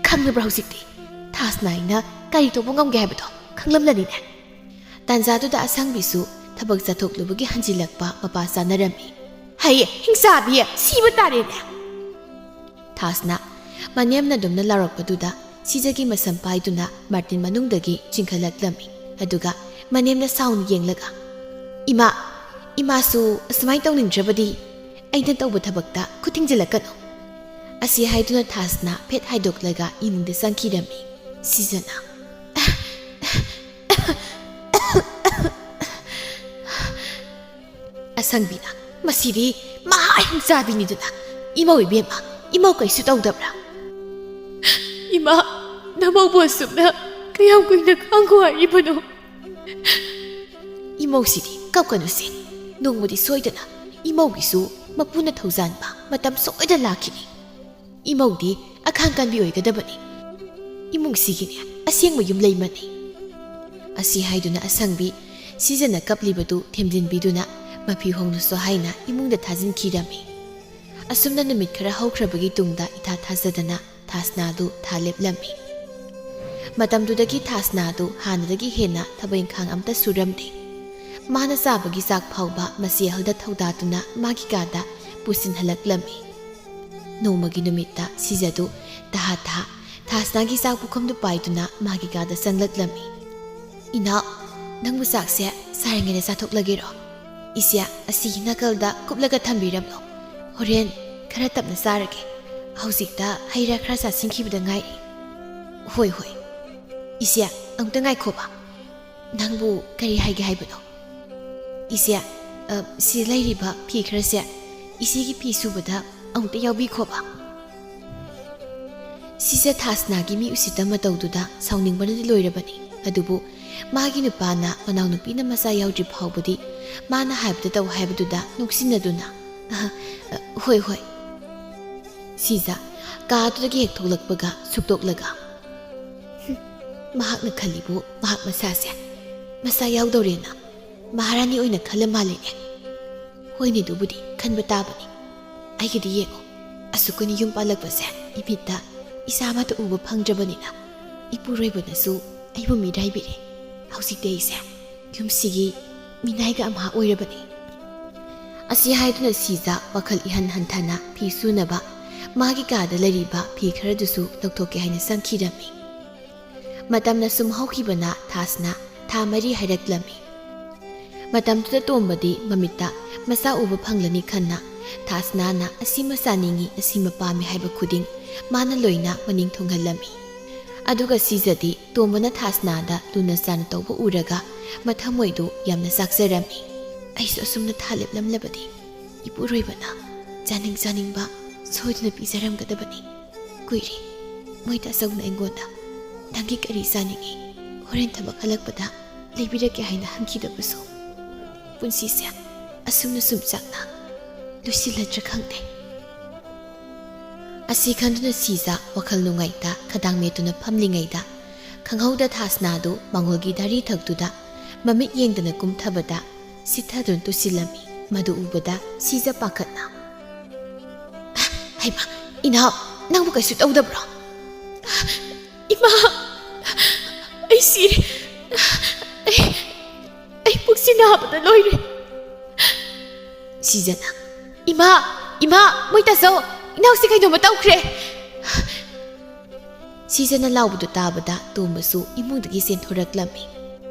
ꯈꯪꯂꯕ꯭ꯔꯥ ꯍꯧꯖꯤꯛꯇꯤ ꯊꯥꯁꯅꯥ ꯑꯩꯅ ꯀꯔꯤ ꯇꯧꯕ ꯉꯝꯒꯦ ꯍꯥꯏꯕꯗꯣ ꯈꯪꯂꯝꯂꯅꯤꯅꯦ ꯇꯥꯟꯖꯥꯗꯨꯗ ꯑꯁꯪꯕꯤꯁꯨ ꯊꯕꯛ ꯆꯠꯊꯣꯛꯂꯨꯕꯒꯤ ꯍꯟꯖꯤꯜꯂꯛꯄ ꯃꯄꯥ ꯆꯥꯅꯔꯝꯃꯤ ꯍꯩꯌꯦ ꯍꯤꯡꯆꯥꯕꯤ ꯁꯤꯕ ꯇꯥꯔꯦꯅꯦ ꯊꯥꯁꯅꯥ ꯃꯅꯦꯝꯅ ꯑꯗꯨꯝꯅ ꯂꯥꯎꯔꯛꯄꯗꯨꯗ ꯁꯤꯖꯒꯤ ꯃꯁꯝ ꯄꯥꯏꯗꯨꯅ ꯃꯥꯔꯇꯤꯟ ꯃꯅꯨꯡꯗꯒꯤ ꯆꯤꯡꯈꯠꯂꯛꯂꯝꯃꯤ ꯑꯗꯨꯒ ꯃꯅꯦꯝꯅ ꯁꯥꯎꯅ ꯌꯦꯡꯂꯒ ꯏꯃꯥꯁꯨ ꯑꯁꯨꯃꯥꯏꯅ ꯇꯧꯅꯤꯡꯗ꯭ꯔꯕꯗꯤ ꯑꯩꯅ ꯇꯧꯕ ꯊꯕꯛꯇ ꯈꯨꯠ ꯊꯤꯡꯖꯤꯜꯂꯛꯀꯅꯨ ꯑꯁꯤ ꯍꯥꯏꯗꯨꯅ ꯊꯥꯁꯅ ꯐꯦꯠ ꯍꯥꯏꯗꯣꯛꯂꯒ ꯏꯃꯨꯡꯗ ꯆꯪꯈꯤꯔꯝꯃꯤ ꯁꯤꯖꯅ ꯑꯁꯪꯕꯤꯅ ꯃꯁꯤꯗꯤ ꯃꯍꯥ ꯍꯤꯡꯆꯥꯕꯤꯅꯤꯗꯨꯅ ꯏꯃꯧ ꯏꯕꯦꯝꯃ ꯏꯃꯧ ꯀꯩꯁꯨ ꯇꯧꯗꯕ꯭ꯔꯥ ꯏꯃꯥ ꯅꯃꯧꯕꯨ ꯑꯁꯨꯝꯅ ꯀꯌꯥꯝ ꯀꯨꯏꯅ ꯈꯥꯡꯈꯣ ꯍꯥꯏꯔꯤꯕꯅꯣ ꯏꯃꯧꯁꯤꯗꯤ ꯀꯞꯀꯅꯨꯁꯦ ꯅꯣꯡꯃꯗꯤ ꯁꯣꯏꯗꯅ ꯏꯃꯧꯒꯤꯁꯨ ꯃꯄꯨꯅ ꯊꯧꯖꯥꯟꯕ ꯃꯇꯝ ꯁꯣꯏꯗꯅ ꯂꯥꯛꯈꯤꯅꯤ ꯏꯃꯧꯗꯤ ꯑꯈꯥꯡ ꯀꯟꯕꯤ ꯑꯣꯏꯒꯗꯕꯅꯤ ꯏꯃꯨꯡꯁꯤꯒꯤꯅꯦ ꯑꯁꯦꯡꯕ ꯌꯨꯝ ꯂꯩꯃꯅꯤ ꯑꯁꯤ ꯍꯥꯏꯗꯨꯅ ꯑꯁꯪꯕꯤ ꯁꯤꯖꯅ ꯀꯞꯂꯤꯕꯗꯨ ꯊꯦꯝꯖꯤꯟꯕꯤꯗꯨꯅ ꯃꯐꯤ ꯍꯣꯡꯂꯨꯁꯨ ꯍꯥꯏꯅ ꯏꯃꯨꯡꯗ ꯊꯥꯖꯤꯟꯈꯤꯔꯝꯃꯤ ꯑꯁꯨꯝꯅ ꯅꯨꯃꯤꯠ ꯈꯔ ꯍꯧꯈ꯭ꯔꯕꯒꯤ ꯇꯨꯡꯗ ꯏꯊꯥ ꯊꯥꯖꯗꯅ ꯊꯥꯁꯅꯥꯗꯨ ꯊꯥ ꯂꯦꯞꯂꯝꯃꯤ ꯃꯇꯝꯗꯨꯗꯒꯤ ꯊꯥꯁꯅꯥꯗꯨ ꯍꯥꯟꯅꯗꯒꯤ ꯍꯦꯟꯅ ꯊꯕꯛ ꯏꯪꯈꯥꯡ ꯑꯝꯇ ꯁꯨꯔꯝꯗꯦ ꯃꯥꯅ ꯆꯥꯕꯒꯤ ꯆꯥꯛ ꯐꯥꯎꯕ ꯃꯆꯦ ꯑꯍꯜꯗ ꯊꯧꯗꯥꯗꯨꯅ ꯃꯥꯒꯤ ꯀꯥꯗ ꯄꯨꯁꯤꯟꯍꯜꯂꯛꯂꯝꯃꯤ꯫ ꯅꯣꯡꯃꯒꯤ ꯅꯨꯃꯤꯠꯇ ꯁꯤꯖꯗꯨ ꯊꯥꯁꯅꯥꯒꯤ ꯆꯥꯛ ꯄꯨꯈꯝꯗꯨ ꯄꯥꯏꯗꯨꯅ ꯃꯥꯒꯤ ꯀꯥꯗ ꯆꯪꯂꯛꯂꯝꯃꯤ꯫ ꯏꯅꯥꯎ, ꯅꯪꯕꯨ ꯆꯥꯛꯁꯦ ꯁꯥꯔꯤꯉꯩꯗ ꯆꯥꯊꯣꯛꯂꯒꯦꯔꯣ? ꯏꯆꯦ ꯑꯁꯤꯒꯤ ꯅꯥꯀꯜꯗ ꯀꯨꯞꯂꯒ ꯊꯝꯕꯤꯔꯝꯂꯣ꯫ ꯍꯣꯔꯦꯟ ꯈꯔ ꯇꯞꯅ ꯆꯥꯔꯒꯦ꯫ ꯍꯧꯖꯤꯛꯇ ꯍꯩꯔꯥ ꯈꯔ ꯆꯥꯁꯤꯟꯈꯤꯕꯗ ꯉꯥꯏꯔꯤ꯫ ꯍꯣꯏ ꯍꯣꯏ ꯏꯆꯦ, ꯑꯃꯨꯛꯇ ꯉꯥꯏꯈꯣꯕ꯫ ꯅꯪꯕꯨ ꯀꯔꯤ ꯍꯥꯏꯒꯦ ꯍꯥꯏꯕꯅꯣ? ꯏꯆꯦ, ꯁꯤ ꯂꯩꯔꯤꯕ ꯐꯤ ꯈꯔꯁꯦ ꯏꯆꯦꯒꯤ ꯐꯤ ꯁꯨꯕꯗ ꯑꯃꯨꯛꯇ ꯌꯥꯎꯕꯤꯈꯣꯕ꯫ ꯁꯤꯖ ꯊꯥꯁꯅꯥꯒꯤ ꯃꯤ ꯎꯁꯤꯠꯇ ꯃꯇꯧꯗꯨꯗ ꯁꯥꯎꯅꯤꯡꯕꯅꯗꯤ ꯂꯣꯏꯔꯕꯅꯤ꯫ ꯑꯗꯨꯕꯨ ꯃꯥꯒꯤ ꯅꯨꯄꯥꯅ ꯃꯅꯥꯎꯅꯨꯄꯤꯅ ꯃꯆꯥ ꯌꯥꯎꯗ꯭ꯔꯤ ꯐꯥꯎꯕꯗꯤ ꯃꯥꯅ ꯍꯥꯏꯕꯗ ꯇꯧ ꯍꯥꯏꯕꯗꯨꯗ ꯅꯣꯛꯁꯤꯟꯅꯗꯨꯅ ꯍꯣꯏ ꯍꯣꯏ꯫ ꯁꯤꯖ ꯀꯥꯗꯨꯗꯒꯤ ꯍꯦꯛ ꯊꯣꯛꯂꯛꯄꯒ ꯁꯨꯛꯇꯣꯛꯂꯒ ꯃꯍꯥꯛꯅ ꯈꯜꯂꯤꯕꯨ ꯃꯍꯥꯛ ꯃꯁꯥꯁꯦ ꯃꯆꯥ ꯌꯥꯎꯗꯧꯔꯦꯅ ꯃꯍꯥꯔꯥꯅꯤ ꯑꯣꯏꯅ ꯈꯜꯂ ꯃꯥꯜꯂꯤꯅꯦ꯫ ꯍꯣꯏꯅꯦ, ꯑꯗꯨꯕꯨꯗꯤ ꯈꯟꯕ ꯇꯥꯕꯅꯤ꯫ ꯑꯩꯒꯤꯗꯤ ꯌꯦꯡꯉꯣ, ꯑꯁꯨꯛꯀꯅꯤ ꯌꯨꯝ ꯄꯥꯜꯂꯛꯄꯁꯦ ꯏꯃꯤꯠꯇ ꯏꯆꯥ ꯑꯃꯠꯇ ꯎꯕ ꯐꯪꯗ꯭ꯔꯕꯅꯤꯅ ꯏꯄꯨꯔꯣꯏꯕꯅꯁꯨ ꯑꯩꯕꯨ ꯃꯤꯔꯥꯏꯕꯤꯔꯦ꯫ ꯍꯧꯖꯤꯛꯇꯤ ꯑꯩꯁꯦ ꯌꯨꯝꯁꯤꯒꯤ ꯃꯤꯅꯥꯏꯒ ꯑꯃ ꯑꯣꯏꯔꯕꯅꯤ꯫ ꯑꯁꯤ ꯍꯥꯏꯗꯨꯅ ꯁꯤꯖ ꯋꯥꯈꯜ ꯏꯍꯟ ꯍꯟꯊꯅ ꯐꯤ ꯁꯨꯅꯕ ꯃꯥꯒꯤ ꯀꯥꯗ ꯂꯩꯔꯤꯕ ꯐꯤ ꯈꯔꯗꯨꯁꯨ ꯂꯧꯊꯣꯛꯀꯦ ꯍꯥꯏꯅ ꯆꯪꯈꯤꯔꯝꯃꯤ꯫ ꯃꯇꯝꯅ ꯁꯨꯝ ꯍꯧꯈꯤꯕꯅ ꯊꯥꯁꯅ ꯊꯥ 4 ꯍꯥꯏꯔꯛꯂꯝꯃꯤ꯫ ꯃꯇꯝꯗꯨꯗ ꯇꯣꯝꯕꯗꯤ ꯃꯃꯤꯠꯇ ꯃꯆꯥ ꯎꯕ ꯐꯪꯂꯅꯤ ꯈꯟꯅ ꯊꯥꯁꯅꯥꯅ ꯑꯁꯤꯃ ꯆꯥꯅꯤꯡꯉꯤ ꯑꯁꯤꯃ ꯄꯥꯝꯃꯤ ꯍꯥꯏꯕ ꯈꯨꯗꯤꯡ ꯃꯥꯅ ꯂꯣꯏꯅ ꯃꯅꯤꯡ ꯊꯨꯡꯍꯜꯂꯝꯃꯤ꯫ ꯑꯗꯨꯒ ꯁꯤꯖꯗꯤ ꯇꯣꯝꯕꯅ ꯊꯥꯁꯅꯥꯗ ꯂꯨꯅ ꯆꯥꯅ ꯇꯧꯕ ꯎꯔꯒ ꯃꯊꯃꯣꯏꯗꯨ ꯌꯥꯝꯅ ꯆꯥꯛꯆꯔꯝꯃꯤ꯫ ꯑꯩꯁꯨ ꯑꯁꯨꯝꯅ ꯊꯥ ꯂꯦꯞꯂꯝꯂꯕꯗꯤ ꯏꯄꯨꯔꯣꯏꯕꯅ ꯆꯥꯅꯤꯡꯕ ꯁꯣꯏꯗꯅ ꯄꯤꯖꯔꯝꯒꯗꯕꯅꯤ꯫ ꯀꯨꯏꯔꯦ ꯃꯣꯏꯗ ꯑꯆꯧꯅ ꯑꯩꯉꯣꯟꯗ ꯅꯪꯒꯤ ꯀꯔꯤ ꯆꯥꯅꯤꯡꯉꯤ, ꯍꯣꯔꯦꯟ ꯊꯕꯛ ꯍꯜꯂꯛꯄꯗ ꯂꯩꯕꯤꯔꯛꯀꯦ ꯍꯥꯏꯅ ꯍꯪꯈꯤꯗꯕꯁꯨ꯫ ꯄꯨꯟꯁꯤꯁꯦ ꯑꯁꯨꯝꯅ ꯁꯨꯝ ꯆꯥꯛꯅ ꯂꯣꯏꯁꯤꯜꯂꯗ꯭ꯔꯥ ꯈꯪꯗꯦ꯫ ꯑꯁꯤ ꯈꯟꯗꯨꯅ ꯁꯤꯖ ꯋꯥꯈꯜ ꯅꯨꯡꯉꯥꯏꯇ ꯈꯗꯥꯡ ꯃꯦꯠꯇꯨꯅ ꯐꯝꯂꯤꯉꯩꯗ ꯈꯪꯍꯧꯗ ꯊꯥꯁꯅꯥꯗꯨ ꯃꯥꯡꯒꯣꯜꯒꯤ ꯙꯥꯔꯤ ꯊꯛꯇꯨꯗ ꯃꯃꯤꯠ ꯌꯦꯡꯗꯅ ꯀꯨꯝꯊꯕꯗ ꯁꯤꯊꯗꯨꯅ ꯇꯨꯁꯤꯜꯂꯝꯃꯤ꯫ ꯃꯗꯨ ꯎꯕꯗ ꯁꯤꯖ ꯄꯥꯈꯠꯅ ꯍꯩꯃꯥ, ꯏꯅꯥꯎ, ꯅꯪꯕꯨ ꯀꯩꯁꯨ ꯇꯧꯗꯕ꯭ꯔꯣ? ꯏꯃꯥ, ꯑꯩ ꯁꯤꯔꯦ꯫ ꯑꯩ ꯄꯨꯛꯁꯤ ꯅꯥꯕꯗ ꯂꯣꯏꯔꯦ꯫ ꯁꯤꯖꯅ ꯏꯃꯥ, ꯃꯣꯏ ꯇꯥꯆꯧ, ꯏꯅꯥꯎꯁꯤ ꯀꯩꯅꯣꯝꯃ ꯇꯧꯈ꯭ꯔꯦ꯫ ꯁꯤꯖꯅ ꯂꯥꯎꯕꯗꯨ ꯇꯥꯕꯗ ꯇꯣꯝꯕꯁꯨ ꯏꯃꯨꯡꯗꯒꯤ ꯆꯦꯟꯊꯣꯔꯛꯂꯝꯃꯤ꯫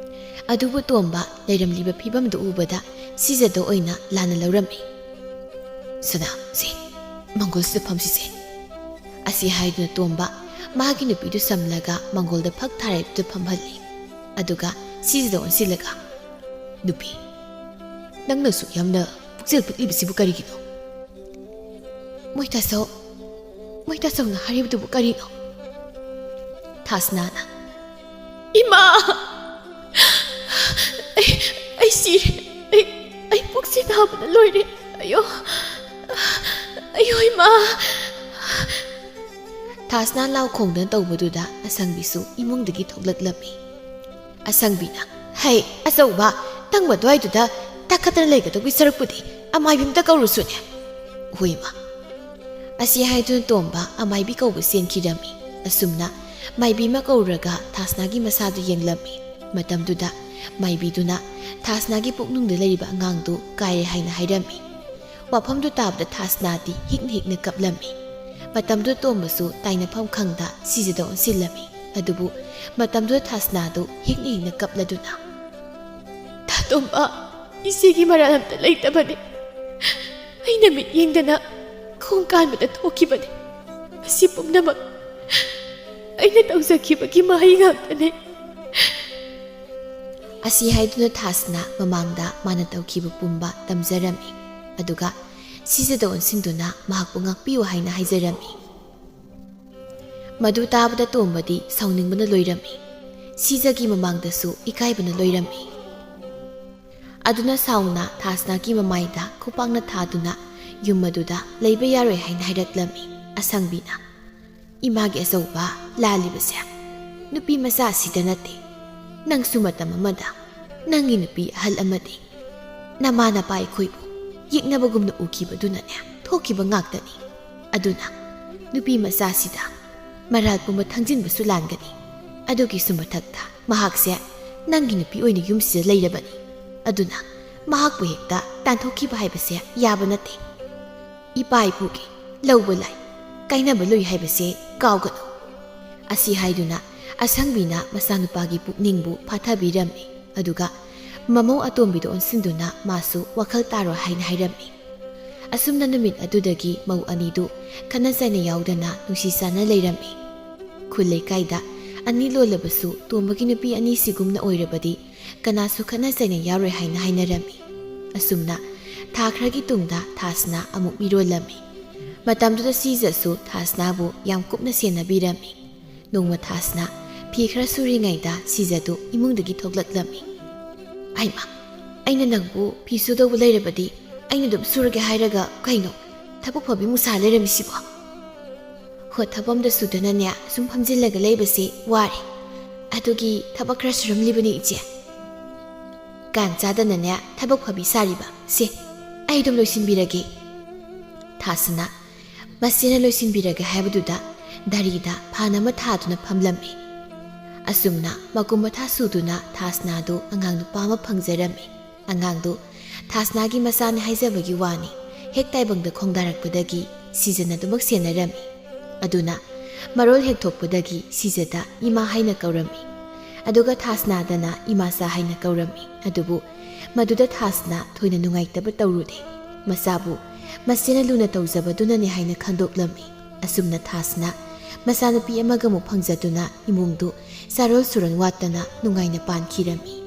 ꯑꯗꯨꯕꯨ ꯇꯣꯝꯕ ꯂꯩꯔꯝꯂꯤꯕ ꯐꯤꯕꯝꯗꯨ ꯎꯕꯗ ꯁꯤꯖꯗ ꯑꯣꯏꯅ ꯂꯥꯟꯅ ꯂꯧꯔꯝꯃꯤ꯫ ꯁꯅꯥ, ꯁꯤ ꯃꯥꯡꯒꯣꯜꯁꯤꯗ ꯐꯝꯁꯤꯁꯦ꯫ ꯑꯁꯤ ꯍꯥꯏꯗꯨꯅ ꯇꯣꯝꯕ ꯃꯥꯒꯤ ꯅꯨꯄꯤꯗꯨ ꯁꯝꯂꯒ ꯃꯥꯡꯒꯣꯜꯗ ꯐꯛ ꯊꯥꯔꯦꯗꯨꯗ ꯐꯝꯍꯜꯂꯤ꯫ ꯑꯗꯨꯒ ꯁꯤꯖꯗ ꯑꯣꯟꯁꯤꯜꯂꯒ ꯅꯨꯄꯤ, ꯅꯪꯅꯁꯨ ꯌꯥꯝꯅ ꯄꯨꯛꯆꯦꯜ ꯄꯤꯛꯂꯤꯕꯁꯤꯕꯨ ꯀꯔꯤꯒꯤꯅꯣ? ꯃꯣꯏ ꯇꯥꯆꯧꯅ ꯍꯥꯏꯔꯤꯕꯗꯨꯕꯨ ꯀꯔꯤꯅꯣ? ꯊꯥꯁꯅꯥꯅ ꯏꯃꯥ, ꯑꯩ ꯁꯤꯔꯦ꯫ ꯑꯩ ꯄꯨꯛꯁꯤ ꯅꯥꯕꯅ ꯂꯣꯏꯔꯦ꯫ ꯑꯌꯣ ꯏꯃꯥ꯫ ꯊꯥꯁꯅꯥ ꯂꯥꯎ ꯈꯣꯡꯗꯅ ꯇꯧꯕꯗꯨꯗ ꯑꯁꯪꯕꯤꯁꯨ ꯏꯃꯨꯡꯗꯒꯤ ꯊꯣꯛꯂꯛꯂꯝꯃꯤ꯫ ꯑꯁꯪꯕꯤꯅ ꯍꯩ ꯑꯆꯧꯕ, ꯇꯪꯕ ꯑꯗꯨꯋꯥꯏꯗꯨꯗ ꯇꯥꯈꯠꯇꯅ ꯂꯩꯒꯗꯧꯕꯒꯤ ꯁꯔꯨꯛꯄꯨꯗꯤ ꯑꯃꯥꯏꯕꯤ ꯑꯝꯇ ꯀꯧꯔꯨꯁꯨꯅꯦ꯫ ꯍꯣꯏ ꯏꯃꯥ꯫ ꯑꯁꯤ ꯍꯥꯏꯗꯨꯅ ꯇꯣꯝꯕ ꯑꯃꯥꯏꯕꯤ ꯀꯧꯕ ꯆꯦꯟꯈꯤꯔꯝꯃꯤ꯫ ꯑꯁꯨꯝꯅ ꯃꯥꯏꯕꯤ ꯑꯃ ꯀꯧꯔꯒ ꯊꯥꯁꯅꯥꯒꯤ ꯃꯁꯥꯗꯨ ꯌꯦꯡꯂꯝꯃꯤ꯫ ꯃꯇꯝꯗꯨꯗ ꯃꯥꯏꯕꯤꯗꯨꯅ ꯊꯥꯁꯅꯥꯒꯤ ꯄꯨꯛꯅꯨꯡꯗ ꯂꯩꯔꯤꯕ ꯑꯉꯥꯡꯗꯨ ꯀꯥꯏꯔꯦ ꯍꯥꯏꯅ ꯍꯥꯏꯔꯝꯃꯤ꯫ ꯋꯥꯐꯝꯗꯨ ꯇꯥꯕꯗ ꯊꯥꯁꯅꯥꯗꯤ ꯍꯤꯛꯅ ꯀꯞꯂꯝꯃꯤ꯫ ꯃꯇꯝꯗꯨꯗ ꯇꯣꯝꯕꯁꯨ ꯇꯥꯏꯅꯐꯝ ꯈꯪꯗ ꯁꯤꯖꯗ ꯑꯣꯟꯁꯤꯜꯂꯝꯃꯤ꯫ ꯑꯗꯨꯕꯨ ꯃꯇꯝꯗꯨꯗ ꯊꯥꯁꯅꯥꯗꯨ ꯍꯤꯛꯅ ꯀꯞꯂꯗꯨꯅ ꯇꯣꯝꯕ, ꯏꯆꯦꯒꯤ ꯃꯔꯥꯜ ꯑꯝꯇ ꯂꯩꯇꯕꯅꯤ꯫ ꯑꯩꯅ ꯃꯤꯠ ꯌꯦꯡꯗꯅ ꯈꯣꯡ ꯀꯥꯟꯕꯗ ꯊꯣꯛꯈꯤꯕꯅꯤ꯫ ꯃꯁꯤ ꯄꯨꯝꯅꯃꯛ ꯑꯩꯅ ꯇꯧꯖꯈꯤꯕꯒꯤ ꯃꯍꯩ ꯉꯥꯛꯇꯅꯤ꯫ ꯑꯁꯤ ꯍꯥꯏꯗꯨꯅ ꯊꯥꯁꯅꯥ ꯃꯃꯥꯡꯗ ꯃꯥꯅ ꯇꯧꯈꯤꯕ ꯄꯨꯝꯕ ꯇꯝꯖꯔꯝꯃꯤ꯫ ꯑꯗꯨꯒ ꯁꯤꯖꯗ ꯑꯣꯟꯁꯤꯟꯗꯨꯅ ꯃꯍꯥꯛꯄꯨ ꯉꯥꯛꯄꯤꯌꯨ ꯍꯥꯏꯅ ꯍꯥꯏꯖꯔꯝꯃꯤ꯫ ꯃꯗꯨ ꯇꯥꯕꯗ ꯇꯣꯝꯕꯗꯤ ꯁꯥꯎꯅꯤꯡꯕꯅ ꯂꯣꯏꯔꯝꯃꯤ꯫ ꯁꯤꯖꯒꯤ ꯃꯃꯥꯡꯗꯁꯨ ꯏꯀꯥꯏꯕꯅ ꯂꯣꯏꯔꯝꯃꯤ꯫ ꯑꯗꯨꯅ ꯁꯥꯎꯅ ꯊꯥꯁꯅꯥꯒꯤ ꯃꯃꯥꯏꯗ ꯈꯨꯄꯥꯛꯅ ꯊꯥꯗꯨꯅ ꯌꯨꯝ ꯑꯗꯨꯗ ꯂꯩꯕ ꯌꯥꯔꯣꯏ ꯍꯥꯏꯅ ꯍꯥꯏꯔꯛꯂꯝꯃꯤ꯫ ꯑꯁꯪꯕꯤꯅ ꯏꯃꯥꯒꯤ ꯑꯆꯧꯕ, ꯂꯥꯜꯂꯤꯕꯁꯦ ꯅꯨꯄꯤ ꯃꯆꯥ ꯑꯁꯤꯗ ꯅꯠꯇꯦ, ꯅꯪꯁꯨ ꯃꯇꯝ ꯑꯃꯗ ꯅꯪꯒꯤ ꯅꯨꯄꯤ ꯑꯍꯜ ꯑꯃꯗꯤ ꯅꯃꯥ ꯅꯄꯥ ꯑꯩꯈꯣꯏꯕꯨ ꯌꯦꯛꯅꯕꯒꯨꯝꯅ ꯎꯈꯤꯕꯗꯨꯅꯅꯦ ꯊꯣꯛꯈꯤꯕ ꯉꯥꯛꯇꯅꯤ꯫ ꯑꯗꯨꯅ ꯅꯨꯄꯤ ꯃꯆꯥꯁꯤꯗ ꯃꯔꯥꯜ ꯄꯨꯝꯕ ꯊꯪꯖꯤꯟꯕꯁꯨ ꯂꯥꯟꯒꯅꯤ꯫ ꯑꯗꯨꯒꯤꯁꯨ ꯃꯊꯛꯇ ꯃꯍꯥꯛꯁꯦ ꯅꯪꯒꯤ ꯅꯨꯄꯤ ꯑꯣꯏꯅ ꯌꯨꯝꯁꯤꯗ ꯂꯩꯔꯕꯅꯤ꯫ ꯑꯗꯨꯅ ꯃꯍꯥꯛꯄꯨ ꯍꯦꯛꯇ ꯇꯥꯟꯊꯣꯛꯈꯤꯕ ꯍꯥꯏꯕꯁꯦ ꯌꯥꯕ ꯅꯠꯇꯦ꯫ ꯏꯄꯥ ꯏꯄꯨꯒꯤ ꯂꯧꯕ ꯂꯥꯏ ꯀꯥꯏꯅꯕ ꯂꯨꯏ ꯍꯥꯏꯕꯁꯦ ꯀꯥꯎꯒꯅꯨ꯫ ꯑꯁꯤ ꯍꯥꯏꯗꯨꯅ ꯑꯁꯪꯕꯤꯅ ꯃꯆꯥꯅꯨꯄꯥꯒꯤ ꯄꯨꯛꯅꯤꯡꯕꯨ ꯐꯥꯊꯕꯤꯔꯝꯃꯤ ꯑꯗꯨꯒ ꯃꯃꯧ ꯑꯇꯣꯝꯕꯤꯗ ꯑꯣꯟꯁꯤꯟꯗꯨꯅ ꯃꯥꯁꯨ ꯋꯥꯈꯜ ꯇꯥꯔꯣ ꯍꯥꯏꯅ ꯍꯥꯏꯔꯝꯃꯤ꯫ ꯑꯁꯨꯝꯅ ꯅꯨꯃꯤꯠ ꯑꯗꯨꯗꯒꯤ ꯃꯧ ꯑꯅꯤꯗꯨ ꯈꯠꯅ ꯆꯩꯅ ꯌꯥꯎꯗꯅ ꯅꯨꯡꯁꯤ ꯆꯥꯟꯅ ꯂꯩꯔꯝꯃꯤ꯫ ꯈꯨꯜ ꯂꯩꯀꯥꯏꯗ ꯑꯅꯤ ꯂꯣꯜꯂꯕꯁꯨ ꯇꯣꯝꯕꯒꯤ ꯅꯨꯄꯤ ꯑꯅꯤꯁꯤꯒꯨꯝꯅ ꯑꯣꯏꯔꯕꯗꯤ ꯀꯅꯥꯁꯨ ꯈꯠꯅ ꯆꯩꯅ ꯌꯥꯎꯔꯣꯏ ꯍꯥꯏꯅ ꯍꯥꯏꯅꯔꯝꯃꯤ꯫ ꯑꯁꯨꯝꯅ ꯊꯥ ꯈꯔꯒꯤ ꯇꯨꯡꯗ ꯊꯥꯁꯅꯥ ꯑꯃꯨꯛ ꯃꯤꯔꯣꯜꯂꯝꯃꯤ꯫ ꯃꯇꯝꯗꯨꯗ ꯁꯤꯖꯁꯨ ꯊꯥꯁꯅꯥꯕꯨ ꯌꯥꯝ ꯀꯨꯞꯅ ꯁꯦꯟꯅꯕꯤꯔꯝꯃꯤ꯫ ꯅꯣꯡꯃ ꯊꯥꯁꯅꯥ ꯐꯤ ꯈꯔ ꯁꯨꯔꯤꯉꯩꯗ ꯁꯤꯖꯗꯨ ꯏꯃꯨꯡꯗꯒꯤ ꯊꯣꯛꯂꯛꯂꯝꯃꯤ꯫ "ꯑꯩꯃ, ꯑꯩꯅ ꯅꯪꯕꯨ ꯐꯤ ꯁꯨꯗꯧꯕ ꯂꯩꯔꯕꯗꯤ ꯑꯩꯅ ꯑꯗꯨꯝ ꯁꯨꯔꯒꯦ ꯍꯥꯏꯔꯒ ꯀꯩꯅꯣ ꯊꯕꯛ ꯐꯕꯤ ꯃꯨꯁꯥ ꯂꯩꯔꯝꯃꯤꯁꯤꯕꯣ? ꯍꯣ ꯊꯕꯛ ꯁꯨꯗꯅꯅꯦ ꯁꯨꯝ ꯐꯝꯖꯤꯜꯂꯒ ꯂꯩꯕꯁꯤ ꯋꯥꯔꯦ, ꯑꯗꯨꯒꯤ ꯊꯕꯛ ꯈꯔ ꯁꯨꯔꯝꯂꯤꯕꯅꯤ ꯏꯆꯦ꯫ ꯀꯥꯟ ꯆꯥꯗꯅꯅꯦ ꯊꯕꯛ ꯐꯕꯤ ꯁꯥꯔꯤꯕ ꯁꯦ, ꯑꯩ ꯑꯗꯨꯝ ꯂꯣꯏꯁꯤꯟꯕꯤꯔꯒꯦ." ꯊꯥꯁꯅꯥ ꯃꯆꯦꯅ ꯂꯣꯏꯁꯤꯟꯕꯤꯔꯒꯦ ꯍꯥꯏꯕꯗꯨꯗ ꯗꯥꯔꯤꯗ ꯐꯥꯟ ꯑꯃ ꯊꯥꯗꯨꯅ ꯐꯝꯂꯝꯃꯤ꯫ ꯑꯁꯨꯝꯅ ꯃꯀꯨꯝ ꯃꯊꯥ ꯁꯨꯗꯨꯅ ꯊꯥꯁꯅꯥꯗꯨ ꯑꯉꯥꯡ ꯅꯨꯄꯥ ꯑꯃ ꯐꯪꯖꯔꯝꯃꯤ꯫ ꯑꯉꯥꯡꯗꯨ ꯊꯥꯁꯅꯥꯒꯤ ꯃꯆꯥꯅꯤ ꯍꯥꯏꯖꯕꯒꯤ ꯋꯥꯅꯤ, ꯍꯦꯛ ꯇꯥꯏꯕꯪꯗ ꯈꯣꯡꯗꯥꯔꯛꯄꯗꯒꯤ ꯁꯤꯖꯅ ꯑꯗꯨꯃꯛ ꯁꯦꯟꯅꯔꯝꯃꯤ꯫ ꯑꯗꯨꯅ ꯃꯔꯣꯜ ꯍꯦꯛ ꯊꯣꯛꯄꯗꯒꯤ ꯁꯤꯖꯗ ꯏꯃꯥ ꯍꯥꯏꯅ ꯀꯧꯔꯝꯃꯤ, ꯑꯗꯨꯒ ꯊꯥꯁꯅꯥꯗꯅ ꯏꯃꯥꯆꯥ ꯍꯥꯏꯅ ꯀꯧꯔꯝꯃꯤ꯫ ꯑꯗꯨꯕꯨ ꯃꯗꯨꯗ ꯊꯥꯁꯅꯥ ꯊꯣꯏꯅ ꯅꯨꯡꯉꯥꯏꯇꯕ ꯇꯧꯔꯨꯗꯦ꯫ ꯃꯆꯥꯕꯨ ꯃꯆꯦꯅ ꯂꯨꯅ ꯇꯧꯖꯕꯗꯨꯅꯅꯤ ꯍꯥꯏꯅ ꯈꯟꯗꯣꯛꯂꯝꯃꯤ꯫ ꯑꯁꯨꯝꯅ ꯊꯥꯁꯅꯥ ꯃꯆꯥꯅꯨꯄꯤ ꯑꯃꯒ ꯑꯃꯨꯛ ꯐꯪꯖꯗꯨꯅ ꯏꯃꯨꯡꯗꯨ ꯆꯥꯔꯣꯜ ꯁꯨꯔꯣꯜ ꯋꯥꯠꯇꯅ ꯅꯨꯡꯉꯥꯏꯅ ꯄꯥꯟꯈꯤꯔꯝꯃꯤ꯫